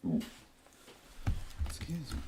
Ooh. Excuse me.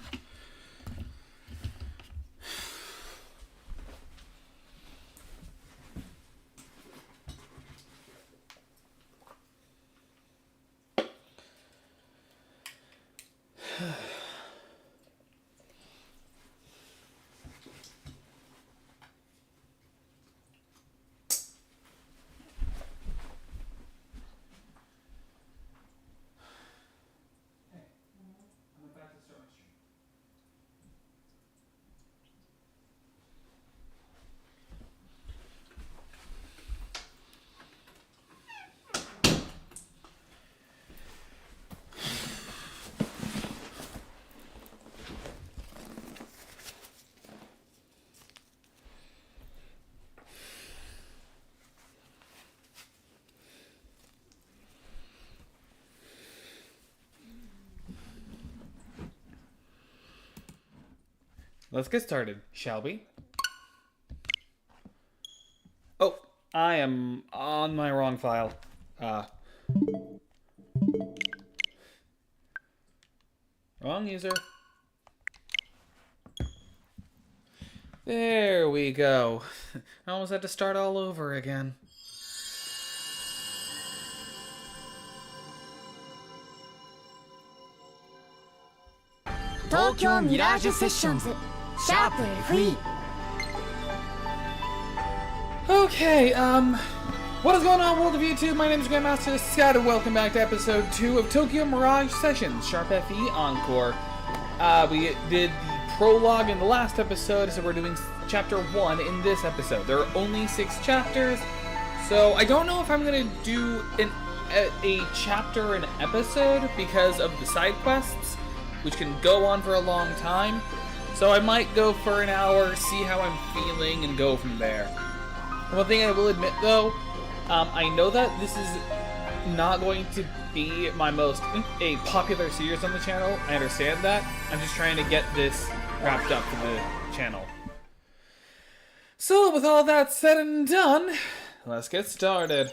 Let's get started, shall we? Oh, I am on my wrong file. Wrong user. There we go. I almost had to start all over again. Tokyo Mirage Sessions Sharp FE. Okay, what is going on, world of YouTube? My name is Grandmaster Scott, and welcome back to episode 2 of Tokyo Mirage Sessions Sharp FE Encore. We did the prologue in the last episode, so we're doing chapter 1 in this episode. There are only 6 chapters, so I don't know if I'm gonna do a chapter an episode because of the side quests, which can go on for a long time. So I might go for an hour, see how I'm feeling, and go from there. One thing I will admit, though, I know that this is not going to be my most popular series on the channel. I understand that. I'm just trying to get this wrapped up for the channel. So, with all that said and done, let's get started.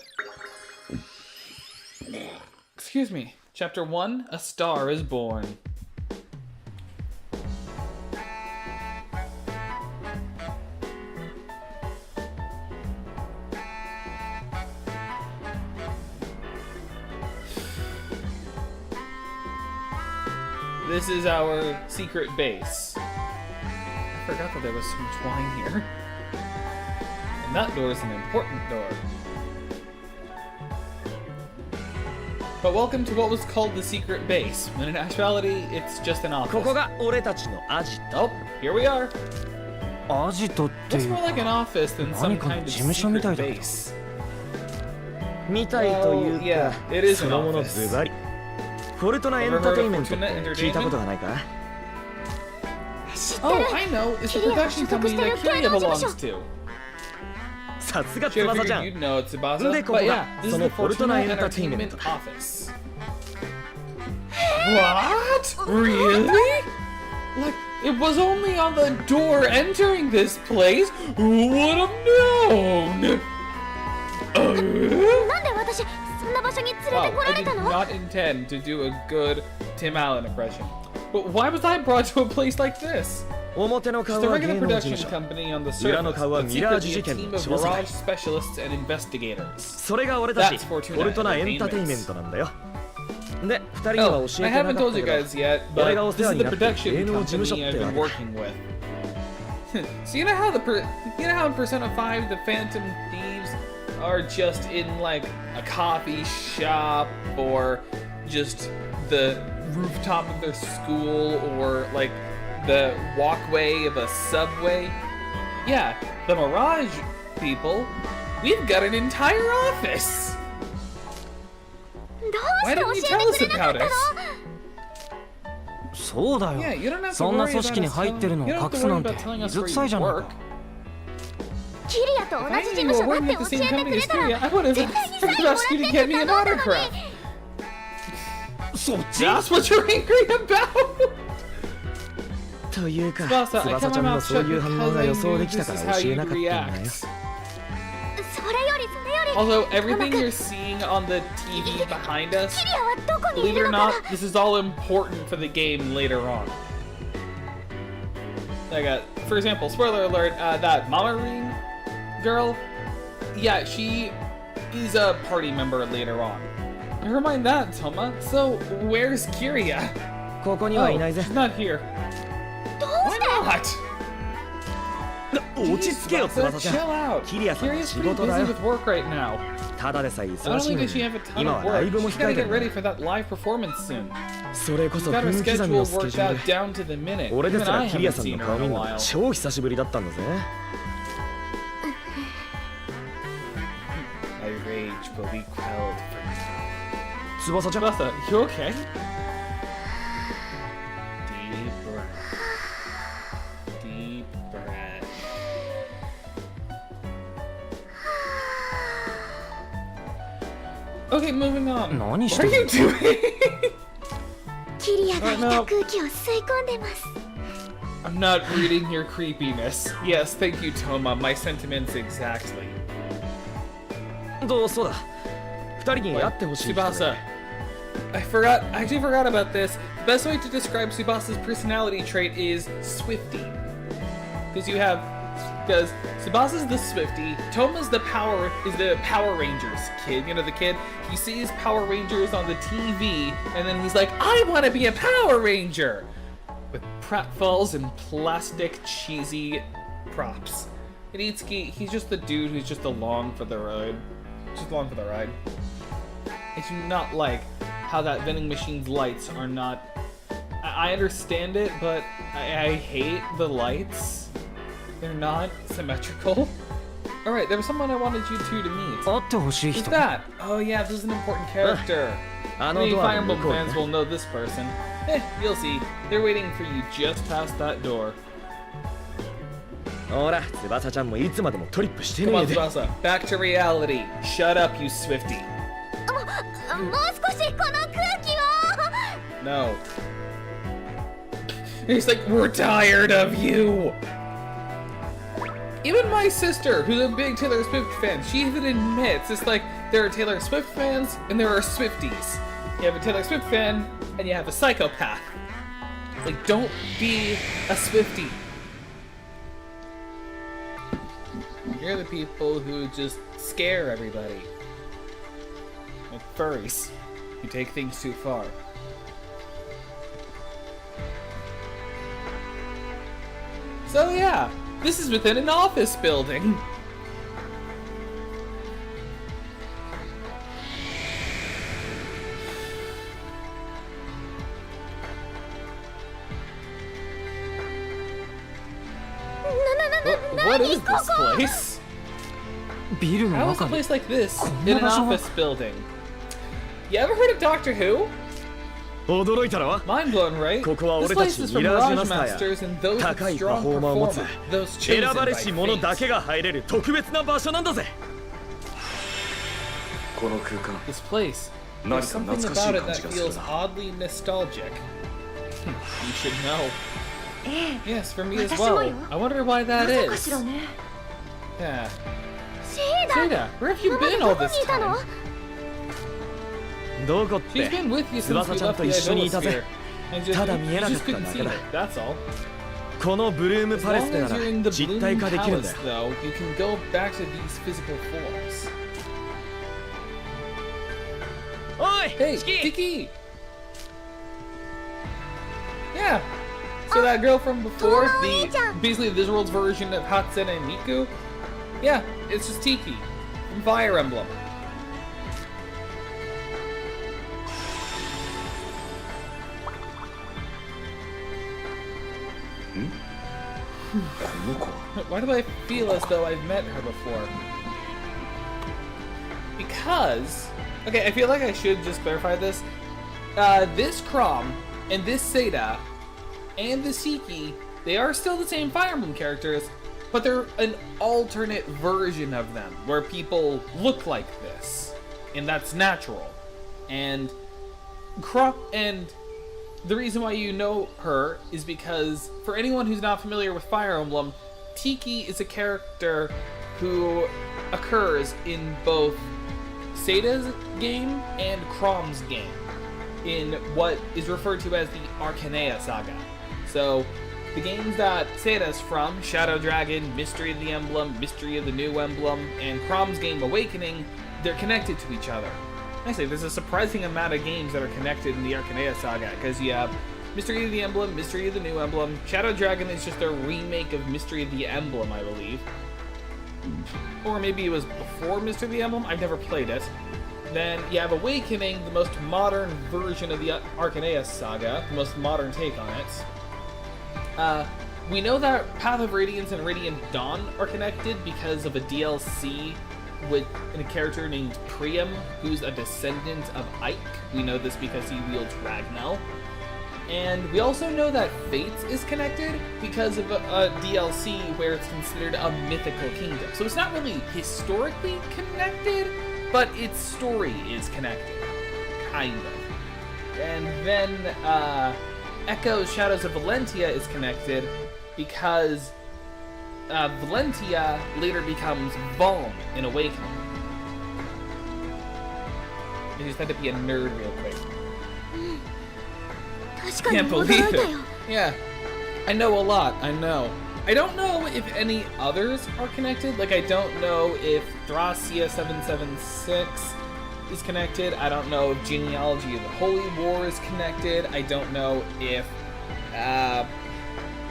Excuse me. Chapter 1, A Star is Born. This is our secret base. I forgot that there was so much wine here. And that door is an important door. But welcome to what was called the secret base, when in actuality, it's just an office. Oh, here we are. Looks more like an office than some kind of secret base. Well, yeah, it is an office. Ever heard of Fortuna Entertainment? Oh, I know. It's the production company that Kirya belongs to. Should have figured you'd know it's Tsubasa. But yeah, this is the Fortuna Entertainment office. What? Really? Like, it was only on the door entering this place? Who would have known? Wow, I did not intend to do a good Tim Allen impression. But why was I brought to a place like this? Just a regular production company on the surface, but secretly a team of Mirage specialists and investigators. That's Fortuna Entertainment. Oh, I haven't told you guys yet, but this is the production company I've been working with. So you know how in Persona 5 the Phantom Thieves are just in like a coffee shop or just the rooftop of their school or like the walkway of a subway? Yeah, the Mirage people, we've got an entire office! Why didn't you tell us about it? Yeah, you don't have to worry about telling us where you work. If I knew you were working at the same company as Kirya, I would have asked you to get me an autograph. That's what you're angry about? Tsubasa, I kept my mouth shut because I knew this is how you react. Also, everything you're seeing on the TV behind us, believe it or not, this is all important for the game later on. For example, spoiler alert, that Mama Ring girl, yeah, she is a party member later on. Never mind that, Toma. So, where's Kiria? Oh, she's not here. Why not? Tsubasa, chill out. Kiria's pretty busy with work right now. Not only does she have a ton of work, she's gotta get ready for that live performance soon. She's got her schedule worked out down to the minute. Even I haven't seen her in a while. My rage will be quelled for now. Tsubasa, you okay? Deep breath. Deep breath. Okay, moving on. What are you doing? I'm not reading your creepiness. Yes, thank you, Toma. My sentiments exactly. Tsubasa. I actually forgot about this. The best way to describe Tsubasa's personality trait is Swifty. Because Tsubasa's the Swifty, Toma's the Power Rangers kid. You know, the kid, he sees Power Rangers on the TV, and then he's like, I want to be a Power Ranger! With pratfalls and plastic cheesy props. And Itsuki, he's just the dude who's just along for the ride. I do not like how that vending machine's lights are not... I understand it, but I hate the lights. They're not symmetrical. Alright, there was someone I wanted you two to meet. Who's that? Oh yeah, this is an important character. Many Fire Emblem fans will know this person. You'll see. They're waiting for you just past that door. Come on, Tsubasa. Back to reality. Shut up, you Swifty. No. He's like, we're tired of you! Even my sister, who's a big Taylor Swift fan, she even admits it's like there are Taylor Swift fans and there are Swifties. You have a Taylor Swift fan and you have a psychopath. Like, don't be a Swiftie. You're the people who just scare everybody. Like furries, who take things too far. So yeah, this is within an office building. What is this place? How is a place like this in an office building? You ever heard of Doctor Who? Mind blown, right? This place is for Mirage Masters and those with strong performance, those chosen by fate. This place, there's something about it that feels oddly nostalgic. You should know. Yes, for me as well. I wonder why that is. Yeah. Seda, where have you been all this time? She's been with you since we left the Idolosphere. And you just couldn't see her, that's all. As long as you're in the Bloom Palace, though, you can go back to these physical forms. Hey, Tiki! Yeah! So that girl from before, basically this world's version of Hatsune and Miku? Yeah, it's just Tiki from Fire Emblem. Why do I feel as though I've met her before? Because... Okay, I feel like I should just clarify this. This Chrom and this Seda and the Siki, they are still the same Fire Emblem characters, but they're an alternate version of them, where people look like this. And that's natural. And the reason why you know her is because, for anyone who's not familiar with Fire Emblem, Tiki is a character who occurs in both Seida's game and Chrom's game, in what is referred to as the Arcanea Saga. So, the games that Seida's from, Shadow Dragon, Mystery of the Emblem, Mystery of the New Emblem, and Chrom's game Awakening, they're connected to each other. Actually, there's a surprising amount of games that are connected in the Arcanea Saga, because you have Mystery of the Emblem, Mystery of the New Emblem. Shadow Dragon is just a remake of Mystery of the Emblem, I believe. Or maybe it was before Mystery of the Emblem, I've never played it. Then you have Awakening, the most modern version of the Arcanea Saga, the most modern take on it. We know that Path of Radiance and Radiant Dawn are connected because of a DLC with a character named Priam, who's a descendant of Ike. We know this because he wields Ragnell. And we also know that Fates is connected because of a DLC where it's considered a mythical kingdom. So it's not really historically connected, but its story is connected. Kind of. And then Echo's Shadows of Valentia is connected because Valentia later becomes Valm in Awakening. I just had to be a nerd real quick. Can't believe it. Yeah. I know a lot, I know. I don't know if any others are connected. Like, I don't know if Thracia 776 is connected. I don't know if Genealogy of the Holy War is connected. I don't know if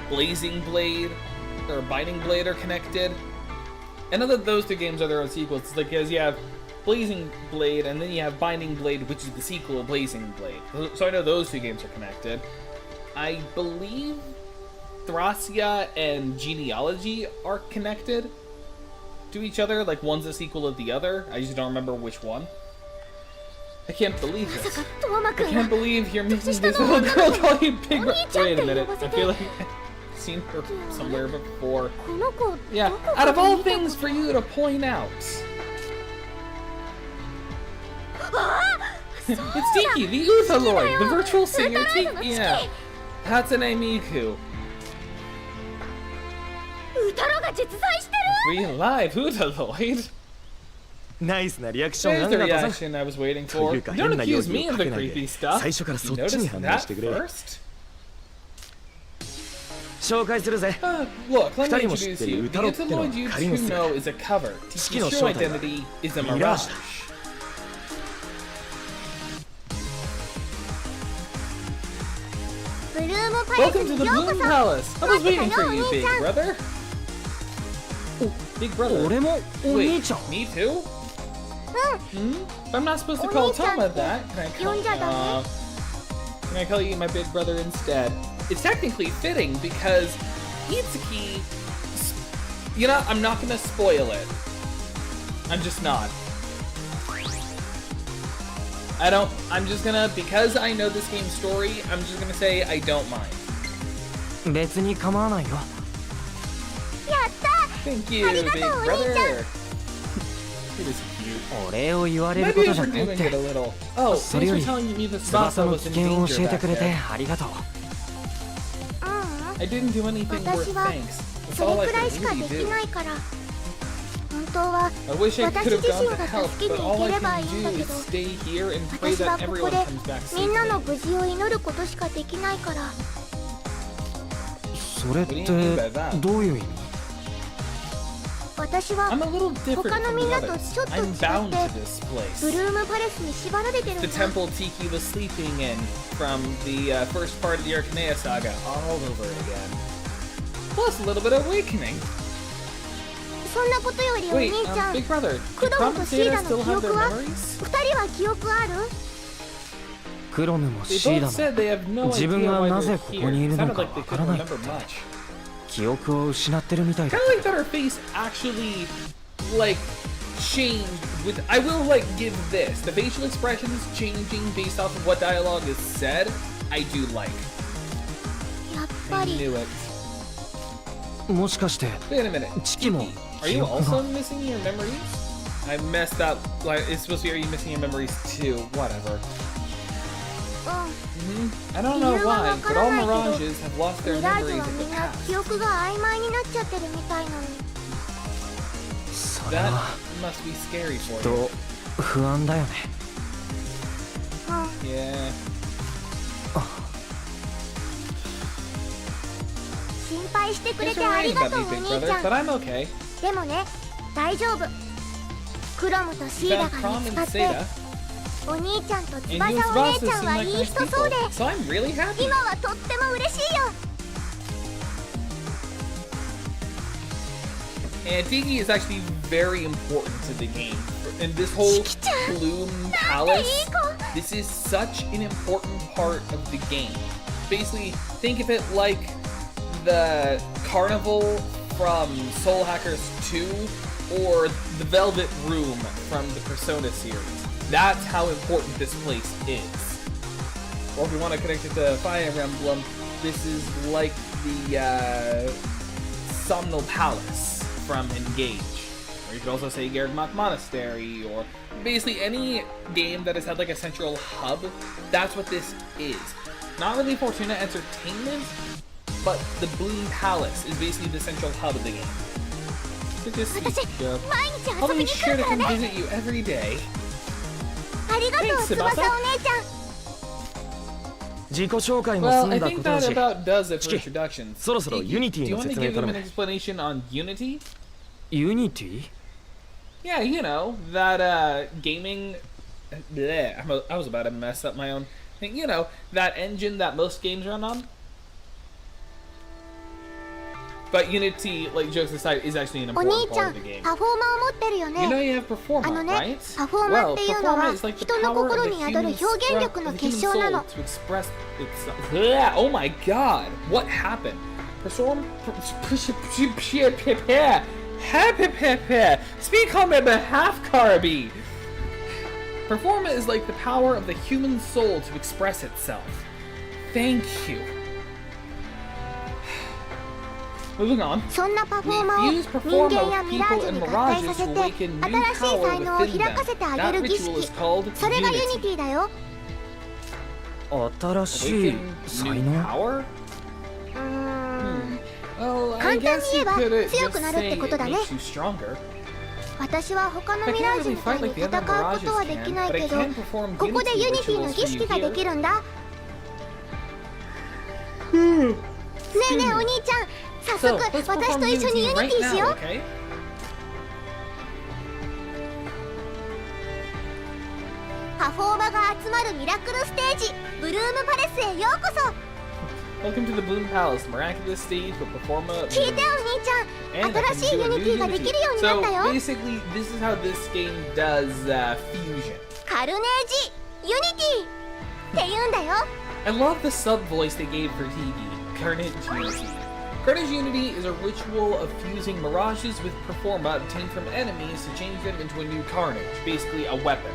Blazing Blade or Binding Blade are connected. I know that those two games are their own sequels. It's like, because you have Blazing Blade, and then you have Binding Blade, which is the sequel of Blazing Blade. So I know those two games are connected. I believe Thracia and Genealogy are connected to each other. Like, one's a sequel of the other. I just don't remember which one. I can't believe this. I can't believe you're making this little girl call you Big Brother. Wait a minute. I feel like I've seen her somewhere before. Yeah, out of all things for you to point out. It's Tiki, the Uthaloid, the virtual singer Tiki. Yeah, Hatsune Miku. Real live Uthaloid. Nice na reaction. There's the reaction I was waiting for. Don't accuse me of the creepy stuff. You noticed that first? Look, let me introduce you. The Uthaloid you two know is a cover. Tiki's true identity is a Mirage. Welcome to the Bloom Palace! I was waiting for you, Big Brother! Big Brother? Wait, me too? I'm not supposed to call Toma that. Can I call you my Big Brother instead? It's technically fitting because Itsuki... You know, I'm not gonna spoil it. I'm just not. I'm just gonna, because I know this game's story, I'm just gonna say I don't mind. Thank you, Big Brother! It is cute. Maybe overdoing it a little. Oh, thanks for telling me the Tsubasa was in danger back there. I didn't do anything worth thanks. That's all I can really do. I wish I could have gone to help, but all I can do is stay here and pray that everyone comes back safely. What do you mean by that? I'm a little different from the others. I'm bound to this place. The temple Tiki was sleeping in from the first part of the Arcanea Saga all over again. Plus a little bit of awakening. Wait, Big Brother, do Chrome and Seda still have their memories? They both said they have no idea why they're here. It sounded like they couldn't remember much. Kinda like that her face actually, like, changed with... I will, like, give this. The facial expressions changing based off of what dialogue is said, I do like. I knew it. Wait a minute. Tiki, are you also missing your memories? I messed up. Like, it's supposed to be, are you missing your memories too? Whatever. I don't know why, but all Mirages have lost their memories in the past. That must be scary for you. と不安だよね。Yeah. 心配してくれ Guess て you're あ right りが about とう me, お big 兄 brother, ちゃん but I'm okay. でもね大丈夫クロムとシ You ーダ found が Prom 見つ and かって Seda, お兄ちゃんと and 翼 you and お姉 Tsubasa ちゃん seem は like いい nice 人 people, そうで so I'm really happy. 今はとっても嬉しいよ And Tiki is actually very important to the game. And this whole Bloom Palace, this is such an important part of the game. Basically, think of it like the Carnival from Soul Hackers 2 or the Velvet Room from the Persona series. That's how important this place is. Or if you want to connect it to Fire Emblem, this is like the Somnal Palace from Engage. Or you could also say Garrigmach Monastery, or basically any game that has had like a central hub, that's what this is. Not really Fortuna Entertainment, but the Bloom Palace is basically the central hub of the game. So just 私 yeah. 毎日遊 I'll び be に来 sure る to から come ね visit you every day. ありがとう Thanks, 翼 Tsubasa. お姉ちゃん自己紹介も Well, 済 I んだ think ことだ that し、 about does it for Chiki, introductions. そろそろ Tiki, Unity do you の want to 説明 give 頼 them む an explanation on Unity? Unity? Yeah, you know, that gaming... Bleh, I was about to mess up my own thing. You know, that engine that most games run on? But Unity, like, jokes aside, is actually an お兄 important ちゃ part ん of the game. パフォーマーを持ってるよ You know ね you have Performa, あのね right? パフォーマー Well, っていうの Performa は is like the 人の power of 心 the に宿る human 表現力の the 結 human 晶な soul の to express itself. Bleh, oh my god! What happened? Speak on my behalf, Karabi! Performa is like the power of the human soul to express itself. Thank you. Moving on. そんなパフォーマーを We use 人 Performa 間や with ミラー people ジュ and に合体さ Mirages せ to て awaken new 新しい power 才能を within 開かせ them. てあ That げる儀 ritual is 式 called それがユニ Unity. ティだよ新しい Awaken 才 new 能 power? うーん Well, I 簡単に guess 言 you えば could 強 just くなるっ say て it ことだね makes you stronger. 私は他の I ミラ can't ージュ really みたい fight に like the 戦 other うことは Mirages でき can, ない but I けど can perform ここで Unity ユニティの rituals 儀 for 式 you がで here. きるんだねえねえお兄ちゃん早 So, 速 let's 私 perform と一緒に Unity ユニ right ティしよ now, う okay? パフォーマーが集まるミラクルステージブルームパレスへようこそ Welcome to the Bloom Palace, miraculous stage for Performa. 聞いてお兄ちゃん And I can 新しい do ユ a ニ new ティができるようにな So ったよ basically, this is how this game does fusion. カルネージユニティって言うんだよ I love the sub voice they gave for Tiki, Carnage Unity. Carnage Unity is a ritual of fusing mirages with Performa obtained from enemies to change them into a new Carnage, basically a weapon.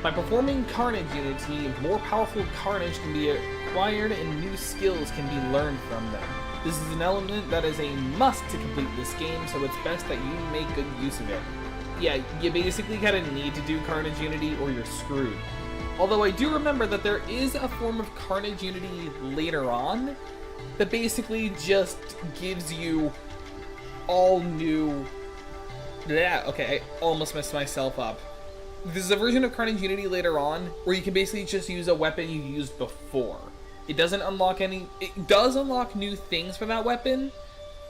By performing Carnage Unity, more powerful Carnage can be acquired and new skills can be learned from them. This is an element that is a must to complete this game, so it's best that you make good use of it. Yeah, you basically kind of need to do Carnage Unity or you're screwed. Although I do remember that there is a form of Carnage Unity later on that basically just gives you all new... Yeah, okay, I almost messed myself up. There's a version of Carnage Unity later on where you can basically just use a weapon you used before. It doesn't unlock any... It does unlock new things for that weapon,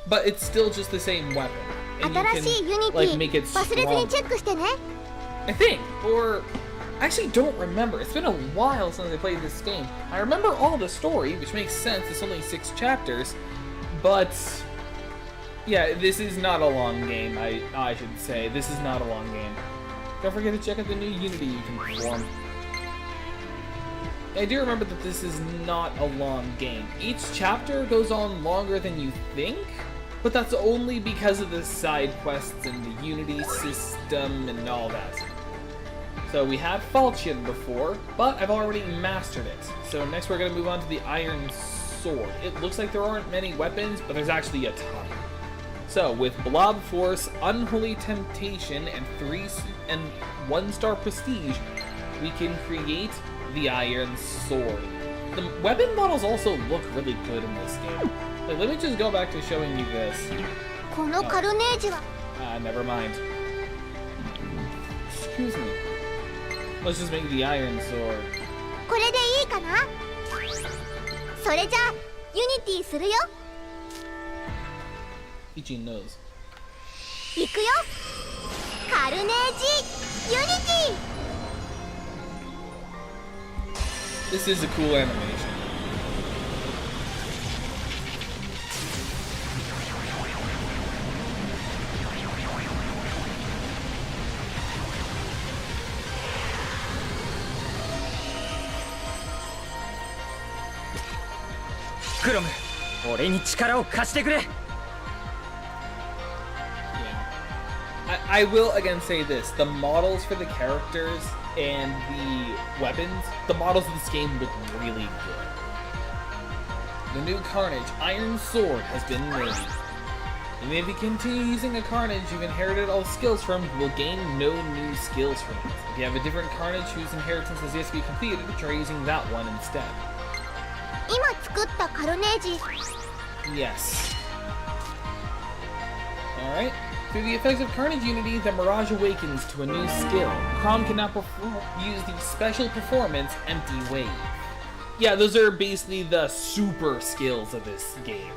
but it's still just the same weapon. And you 新しいユニ can, テ like, ィ make it 忘れずにチ stronger. ェックしてね I think, or I actually don't remember. It's been a while since I played this game. I remember all the story, which makes sense. It's only 6 chapters, but yeah, this is not a long game. I should say this is not a long game. Don't forget to check out the new Unity you can perform. I do remember that this is not a long game. Each chapter goes on longer than you think, but that's only because of the side quests and the Unity system and all that. So we had Falchion before, but I've already mastered it. So next we're going to move on to the Iron Sword. It looks like there aren't many weapons, but there's actually a ton. So with Blob Force, Unholy Temptation, and 1-star Prestige, we can create the Iron Sword. The weapon models also look really good in this game. Like, let me just go back to showing you this. このカルネージは Never mind. Excuse me. Let's just make the Iron Sword. これでいいかな。それじゃあユニティするよ。 Ichi knows. いくよ。カルネージユニティ。 This is a cool animation. Chrome, 俺に力を貸してくれ。 Yeah. I will again say this. The models for the characters and the weapons, the models of this game look really good. The new Carnage Iron Sword has been made. And if you continue using a Carnage you've inherited all skills from, you will gain no new skills from it. If you have a different Carnage whose inheritance has yet to be completed, try using that one instead. 今作ったカルネージ。 Yes. Alright. Through the effects of Carnage Unity, the Mirage awakens to a new skill. Chrom can now use the special performance Empty Wave. Yeah, those are basically the super skills of this game.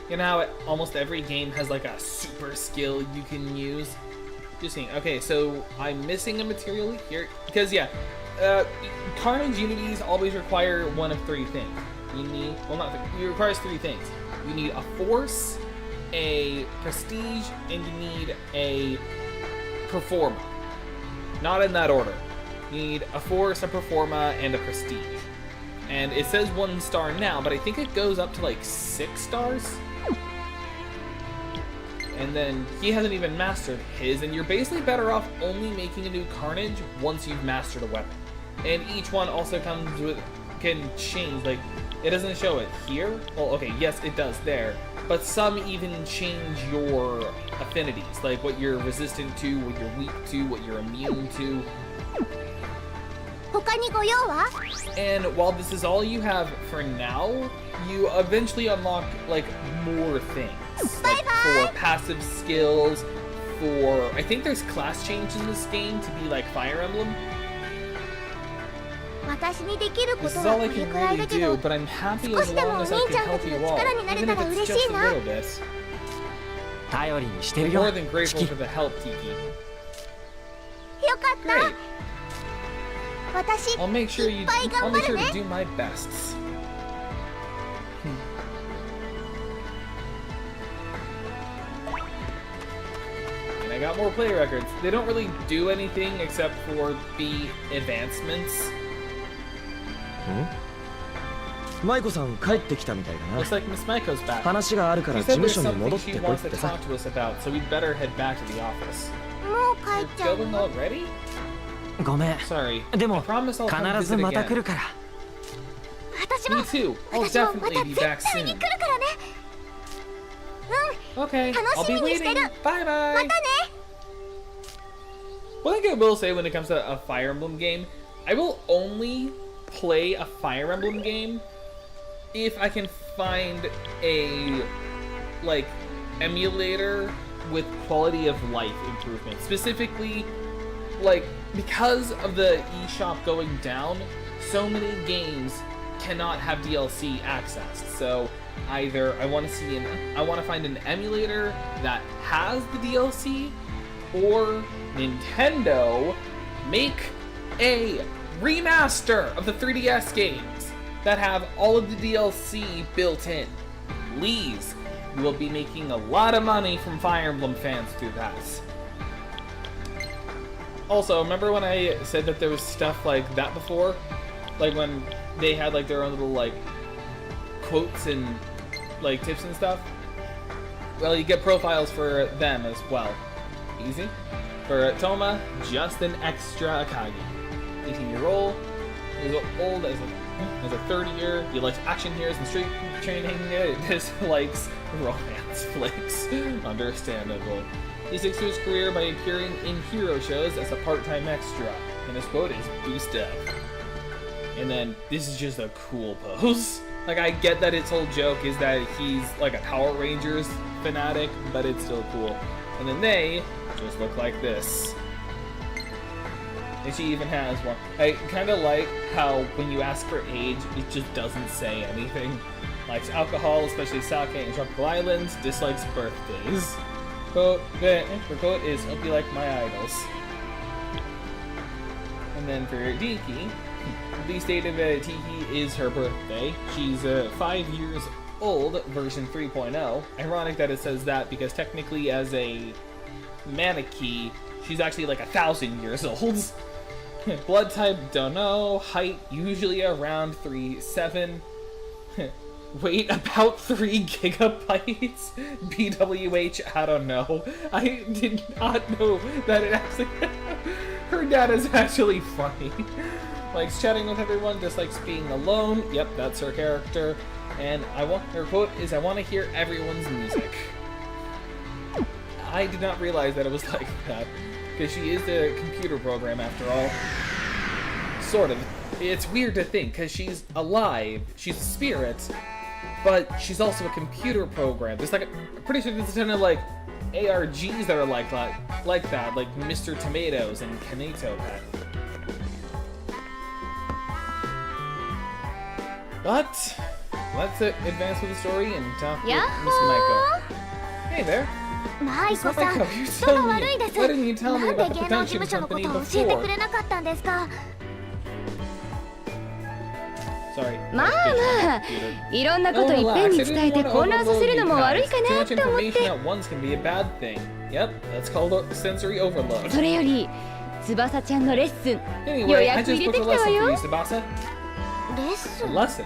You know how almost every game has like a super skill you can use? Just saying. Okay, so I'm missing a material here. Because, yeah, Carnage Unities always require one of three things. You need, well, not three, it requires three things. You need a Force, a Prestige, and you need a Performa. Not in that order. You need a Force, a Performa, and a Prestige. And it says 1 star now, but I think it goes up to like 6 stars. And then he hasn't even mastered his, and you're basically better off only making a new Carnage once you've mastered a weapon. And each one also comes with, can change, like, it doesn't show it here. Well, okay, yes, it does there. But some even change your affinities, like what you're resistant to, what you're weak to, what you're immune to. 他にご用は？ And while this is all you have for now, you eventually unlock, like, more things. Like, for passive skills, for... I think there's class change in this game to be like Fire Emblem. 私にできるこ This と is は all こ I れ can くらい really だけど、 do, but I'm happy 少 as しでも long お as I 兄ちゃ can んた help ち you の all, 力になれ even た if ら it's 嬉 just しい a な。 little bit. 頼りにしてる I'm よ。 more than grateful チキ for the help, Tiki. よかった。 Great. 私 I'll make sure い you. っぱい I'll 頑 make 張る sure ね to。do my best. And I got more play records. They don't really do anything except for be advancements. 舞子さん帰ってきたみたいだな。 Looks like Miss Maiko's back. 話があるから She 事 said 務 there's 所に something 戻っ she てこい wants っ to てさ。 talk to us about, so we'd better head back to the office. もう帰っちゃう Going の。 already? ごめん。 Sorry. で I も promise I'll come 必ず visit また来 again. るから。私も Me too. I'll 私もま definitely た be 絶 back 対に soon. 来るからね。Okay, 楽 I'll し be みにして waiting. る。 Bye ま bye. たね。 One thing I will say when it comes to a Fire Emblem game, I will only play a Fire Emblem game if I can find a, like, emulator with quality of life improvement. Specifically, like, because of the eShop going down, so many games cannot have DLC accessed. So either I want to find an emulator that has the DLC, or Nintendo make a remaster of the 3DS games that have all of the DLC built in. Please, you will be making a lot of money from Fire Emblem fans through that. Also, remember when I said that there was stuff like that before? Like when they had like their own little like quotes and like tips and stuff? Well, you get profiles for them as well. Easy. For Toma, just an extra Akagi. 18-year-old, as old as a 30-year, he likes action heroes and street training, dislikes romance flicks. Understandable. He sticks to his career by appearing in hero shows as a part-time extra, and his quote is "Boost up." And then, this is just a cool pose. Like, I get that its whole joke is that he's like a Power Rangers fanatic, but it's still cool. And then they just look like this. And she even has one. I kind of like how when you ask her age, it just doesn't say anything. Likes alcohol, especially sake and tropical islands. Dislikes birthdays. Quote, her quote is, "Hope you like my idols." And then for Tiki, the state of Tiki is her birthday. She's 5 years old, version 3.0. Ironic that it says that because technically as a mannequin, she's actually like 1,000 years old. Blood type, don't know. Height, usually around 3'7". Weight, about 3 gigabytes. BWH, I don't know. I did not know that it actually... Her dad is actually funny. Likes chatting with everyone, dislikes being alone. Yep, that's her character. And her quote is, "I want to hear everyone's music." I did not realize that it was like that, because she is a computer program after all. Sort of. It's weird to think, because she's alive, she's a spirit, but she's also a computer program. There's I'm pretty sure there's a ton of ARGs that are like that, like Mr. Tomatoes and Kaneto Pet. But let's advance with the story and talk with Miss Maiko. Hey there. マイコさん、Maiko, 人が悪いです。 why didn't you tell me なんで about the 芸能 production 事務所のこ company とを教えてく before? れなかったんですか？ Sorry. まあまあ、いろんなこといっぺんに伝えて混乱させるのも悪いかなって思って。 Yep, that's called sensory overload. それより、翼ちゃんのレッスン、予 Anyway, I 約 just 入れ booked て a きたわ lesson for よ。 you, Tsubasa. レッス A ン。 lesson.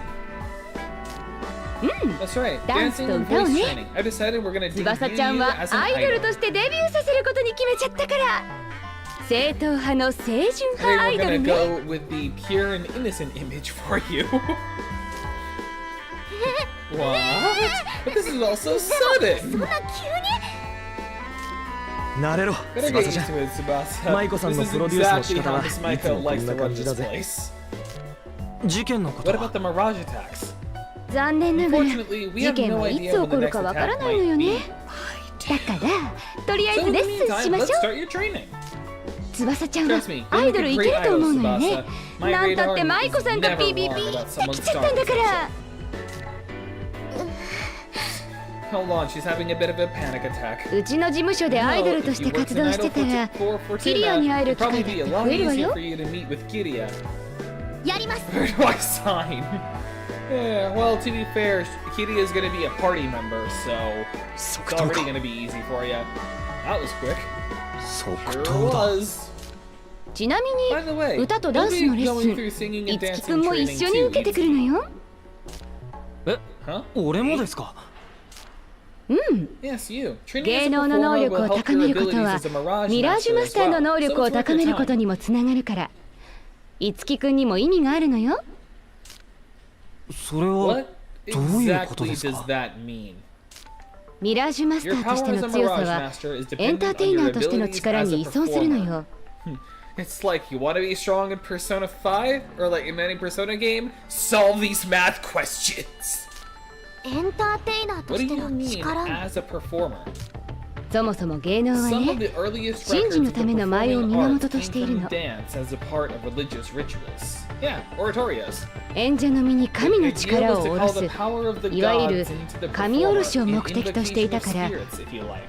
That's right. ダンス Dancing と and 歌を voice ね。 training. I decided we're gonna 翼 debut ちゃん you は as an アイドル idol. としてデビューさせることに決めちゃったから。正統派の清純 Today 派ア we're イド gonna ルね。 go with the pure and innocent image for you. What? But this is also そ sudden. んな急に？慣れろ Better get 翼ち used ゃん to it, Tsubasa. 舞子さん This の is プロデュースの exactly 仕方 how は Miss いつ Maiko もこ likes ん to な run 感じ this だぜ place. 事件のこと What は about the Mirage attacks? 残念ながら、 Unfortunately, we 事 have 件 no はい idea つ when 起 the こる next かわか attack らないの might よ be. ね。だから、とりあえ So ず in レ the ッスン meantime, しま let's しょ start your training. う。翼ちゃんは Trust me, アイドル you'll い make け great ると思う idols, のよね。 Tsubasa. My なんた radar って舞子さんと never ビビ wrong ビ about って someone's きちゃったんだ star から。 Hold on, she's having a bit of a panic attack. うちの事務所でアイドルとして活動してたら、キリアに会える機会だって増えるわよ。 for you to meet with Kiria. やります。 Where do I sign? Yeah, well, to be fair, Kiria is going to be a party member, so it's 即答 already か going to be easy for you. That was quick. 即 Sure 答だ was. ちなみ By the way, に、歌とダ you'll ンス be のレッ going through スン、 singing い and つきく dancing んも一 training 緒に too. 受けてくるのよ。え Huh? 俺もですか Yes, you. Training 芸 as a 能の能 performer 力 will を help 高 your めること abilities は as a Mirage ミラージュ master マ as スターの well. 能力 So を it's worth 高 your めること time. にもつながるからいつきくんにも意味があるのよ。それは What どういうこと exactly です does か that mean? ミラージュマスタ Your ーとして power as の a 強さ Mirage は master is エンター dependent テイ on ナ your ーとしての abilities 力 as a に依存するの performer. よ。 It's like, you want to be strong in Persona 5? Or like in any Persona game? Solve these math questions! エンターテイナーと What し do て you の mean 力。 as a performer? そもそも芸能は Some of ね、 the earliest 神事 records の of た the めの舞を performing 源 arts としている came の。 from dance as a part of religious rituals. Yeah, oratorios. 演者の身に神 The の idea 力 was を to 下 call ろ the す power of the いわゆ gods る into the 神下ろしを performer 目 in 的としてい invocation た of から spirits, if you like.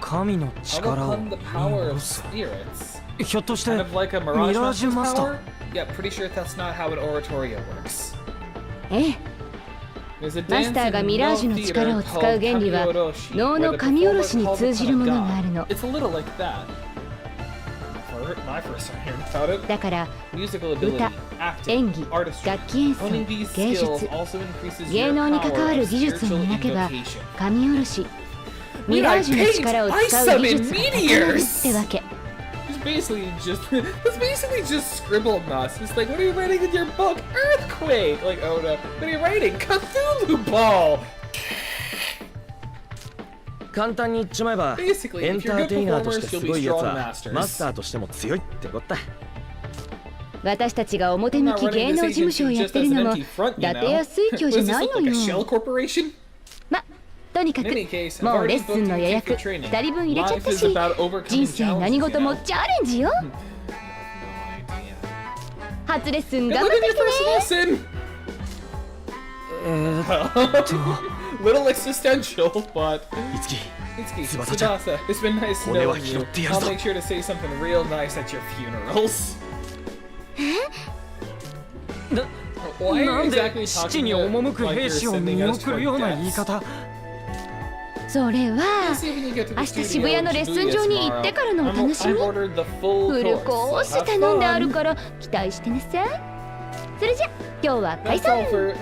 神の How 力を upon the power 下 of ろす spirits? ひょっとして Kind of like a ミ Mirage ラージュ Master's マスター power? Yeah, pretty sure that's not how an oratorio works. ええ、 There's a マスター dance が in ミラー no ジュの theater 力を使う called 原理は Kamioroshi, 能 where の the 神下ろし performer に calls 通じ upon る a ものが god. あるの。 It's a little like that. My first time hearing about it. だから Musical ability, 歌、 acting, 演技、 artistry. 楽器演奏、 Honing these 芸 skills 術、 also increases 芸 your 能に関わ power る of 技術を spiritual 磨けば invocation. 神下ろし、ミラージュの力を使う技術が高まるってわけ。 It's basically just scribble mess. It's like, what are you writing in your book? Earthquake! Like, oh no. What are you writing? Cthulhu Ball! 簡単に言っちまえば Basically, エン if タ you're ーテイ good ナーとして performers, す you'll ご be いやつ strong は masters. マスターとしても強いってことだ私たちが表向き芸能事務所をやってるのも伊達や水郷じゃないの like a shell よ。 corporation? ま、とにかく In any case, も I've うレ already ッスンの予 booked you 約 for training. 2人分入れちゃった Life is し about overcoming 人生何 challenges, 事 you も know? チャレンジよ。初レッスン Good 頑 luck 張っ in て your きてね。 first lesson! Little existential, but... いつき Itsuki, Tsubasa-chan. Tsubasa, it's been nice 俺は knowing 拾 you. ってやる I'll ぞ make sure to say something real nice at your funerals. な Why んで exactly 父 talking に to 赴く like 兵 you're 士を sending 見 us 送 to るような our 言い deaths? 方。それは Let's see if we can get to the 明日 studio 渋谷のレッスン場に行ってからのお楽しみ。 I've ordered the full フル course, コー so ス have 頼んである fun. から期待してなさい。それじゃ今日は解 That's all 散。 for...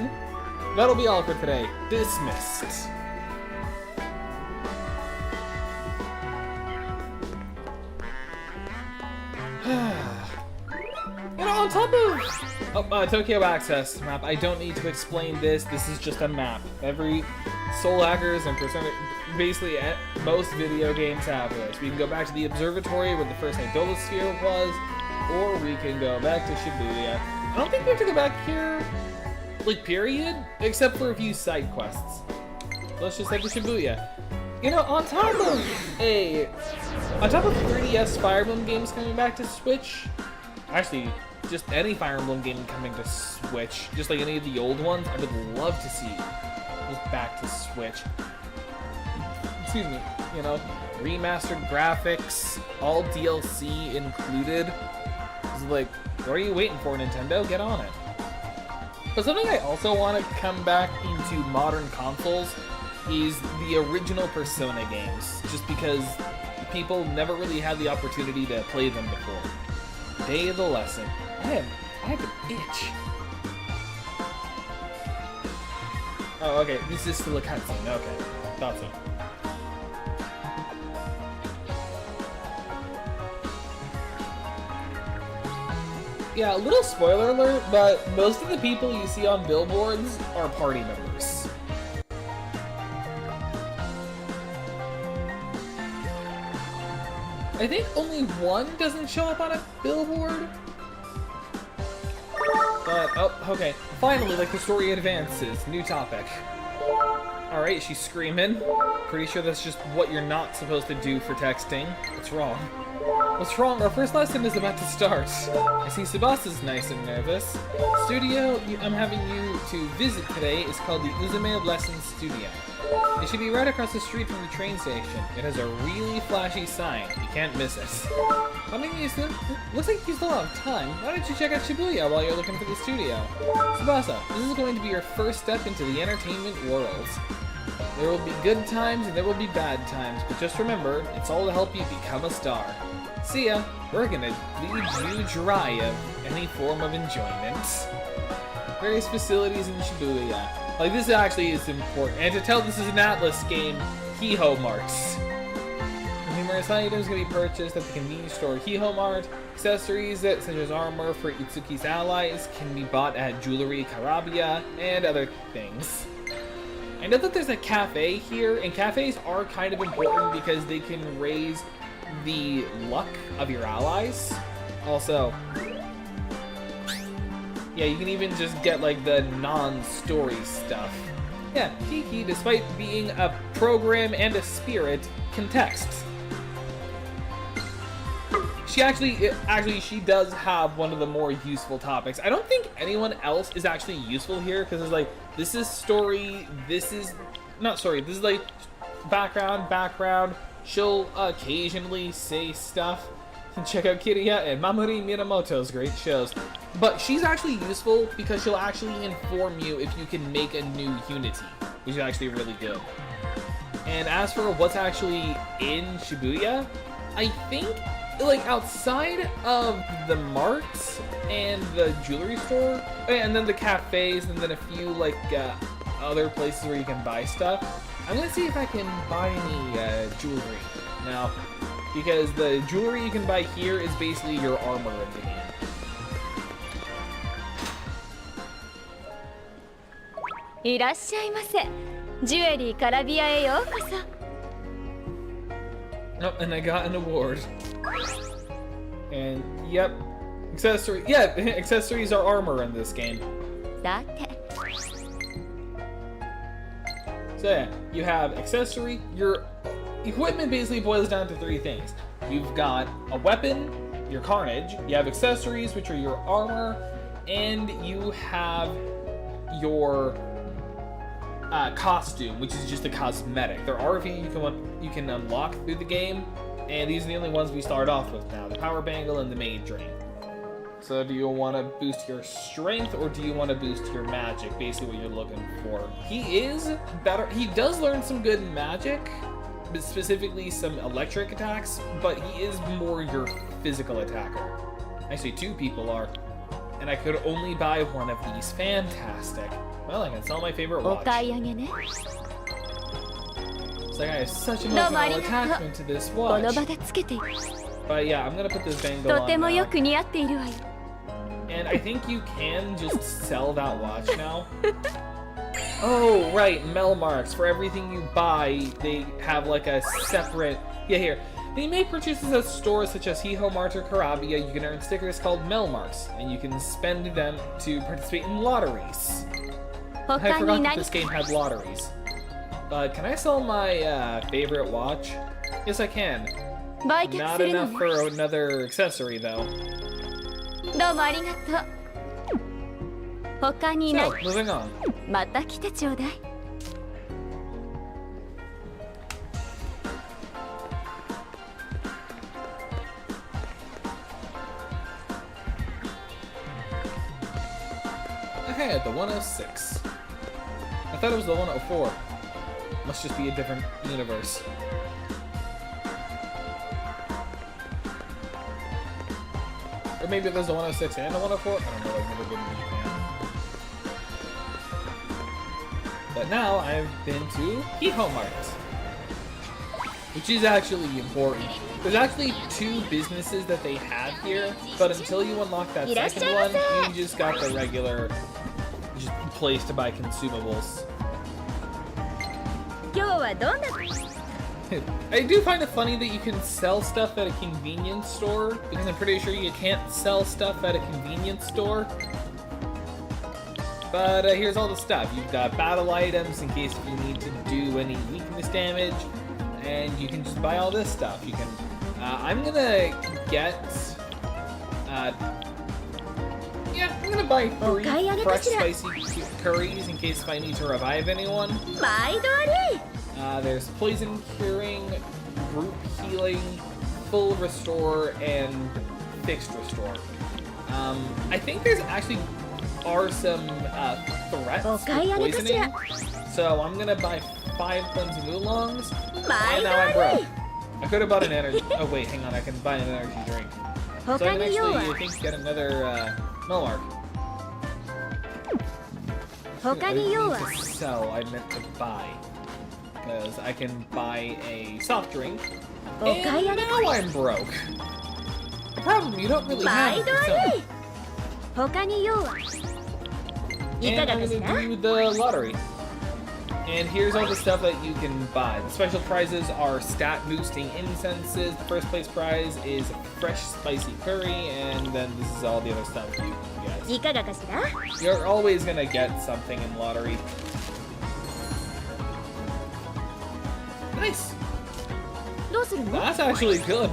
That'll be all for today. Dismissed. You know, on top of Tokyo Access map, I don't need to explain this. This is just a map. Every Soul Hackers and Persona, basically most video games have this. We can go back to the observatory where the first Idola Sphere was, or we can go back to Shibuya. I don't think we have to go back here, like, period, except for a few side quests. Let's just head to Shibuya. You know, on top of 3DS Fire Emblem games coming back to Switch, actually, just any Fire Emblem game coming to Switch, just like any of the old ones, I would love to see just back to Switch. Excuse me, you know, remastered graphics, all DLC included. It's like, what are you waiting for, Nintendo? Get on it. But something I also want to come back into modern consoles is the original Persona games, just because people never really had the opportunity to play them before. Day of the lesson. I have an itch. Oh, okay, this is still a cutscene. Okay, thought so. Yeah, a little spoiler alert, but most of the people you see on billboards are party members. I think only one doesn't show up on a billboard. But, oh, okay. Finally, like, the story advances. New topic. Alright, she's screaming. Pretty sure that's just what you're not supposed to do for texting. What's wrong? What's wrong? Our first lesson is about to start. I see Tsubasa's nice and nervous. Studio I'm having you to visit today is called the Uzume Lesson Studio. It should be right across the street from the train station. It has a really flashy sign. You can't miss it. Looks like you still have time. Why don't you check out Shibuya while you're looking for the studio? Tsubasa, this is going to be your first step into the entertainment world. There will be good times and there will be bad times, but just remember, it's all to help you become a star. See ya. We're gonna lead you dry of any form of enjoyment. Various facilities in Shibuya. Like, this actually is important. And to tell this is an Atlas game, Hiho Marts. Numerous items can be purchased at the convenience store Hiho Mart. Accessories such as armor for Itsuki's allies can be bought at Jewelry Karabia and other things. I know that there's a cafe here, and cafes are kind of important because they can raise the luck of your allies. Also, yeah, you can even just get like the non-story stuff. Yeah, Kiki, despite being a program and a spirit, can text. She does have one of the more useful topics. I don't think anyone else is actually useful here because it's like, this is story, this is not story, this is like background. She'll occasionally say stuff. Check out Kiriya and Mamori Minamoto's great shows. But she's actually useful because she'll actually inform you if you can make a new Unity, which is actually really good. And as for what's actually in Shibuya, I think, like, outside of the marts and the jewelry store, and then the cafes, and then a few, like, other places where you can buy stuff, I'm gonna see if I can buy any jewelry now, because the jewelry you can buy here is basically your armor in the game. Oh, and I got an award. And yep, accessories are armor in this game. So yeah, you have accessory. Your equipment basically boils down to three things. You've got a weapon, your carnage. You have accessories, which are your armor, and you have your costume, which is just a cosmetic. There are a few you can unlock through the game, and these are the only ones we start off with now: the power bangle and the maid drain. So do you want to boost your strength, or do you want to boost your magic? Basically what you're looking for. He is better. He does learn some good magic, but specifically some electric attacks, but he is more your physical attacker. Actually, 2 people are. And I could only buy one of these. Fantastic. Well, I can sell my favorite watch. So I have such an emotional attachment to this watch. But yeah, I'm gonna put this bangle on now. And I think you can just sell that watch now. Oh, right, Mel marks. For everything you buy, they have like a separate... Yeah, here. They make purchases at stores such as Hiho Mart or Karabia. You can earn stickers called Mel marks, and you can spend them to participate in lotteries. I forgot that this game had lotteries. But can I sell my favorite watch? Yes, I can. Not enough for another accessory, though. So, moving on. Okay, the 106. I thought it was the 104. Must just be a different universe. Or maybe there's a 106 and a 104? I don't know, I've never been to Japan. But now I've been to Hiho Mart, which is actually important. There's actually 2 businesses that they have here, but until you unlock that second one, you just got the regular just place to buy consumables. I do find it funny that you can sell stuff at a convenience store, because I'm pretty sure you can't sell stuff at a convenience store. But here's all the stuff. You've got battle items in case you need to do any weakness damage, and you can just buy all this stuff. You can. I'm gonna get. Yeah, I'm gonna buy 3 fresh spicy curries in case if I need to revive anyone. There's poison curing, group healing, full restore, and fixed restore. I think there's actually are some threats with poisoning, so I'm gonna buy 5 cleansing oolongs, and now I'm broke. I could have bought an energy. Oh wait, hang on, I can buy an energy drink. So I can actually, I think, get another Melmark. I didn't mean to sell, I meant to buy. Because I can buy a soft drink, and now I'm broke. The problem, you don't really have it. And I'm gonna do the lottery. And here's all the stuff that you can buy. The special prizes are stat boosting incenses. The first place prize is fresh spicy curry, and then this is all the other stuff you get. You're always gonna get something in lottery. Nice! That's actually good.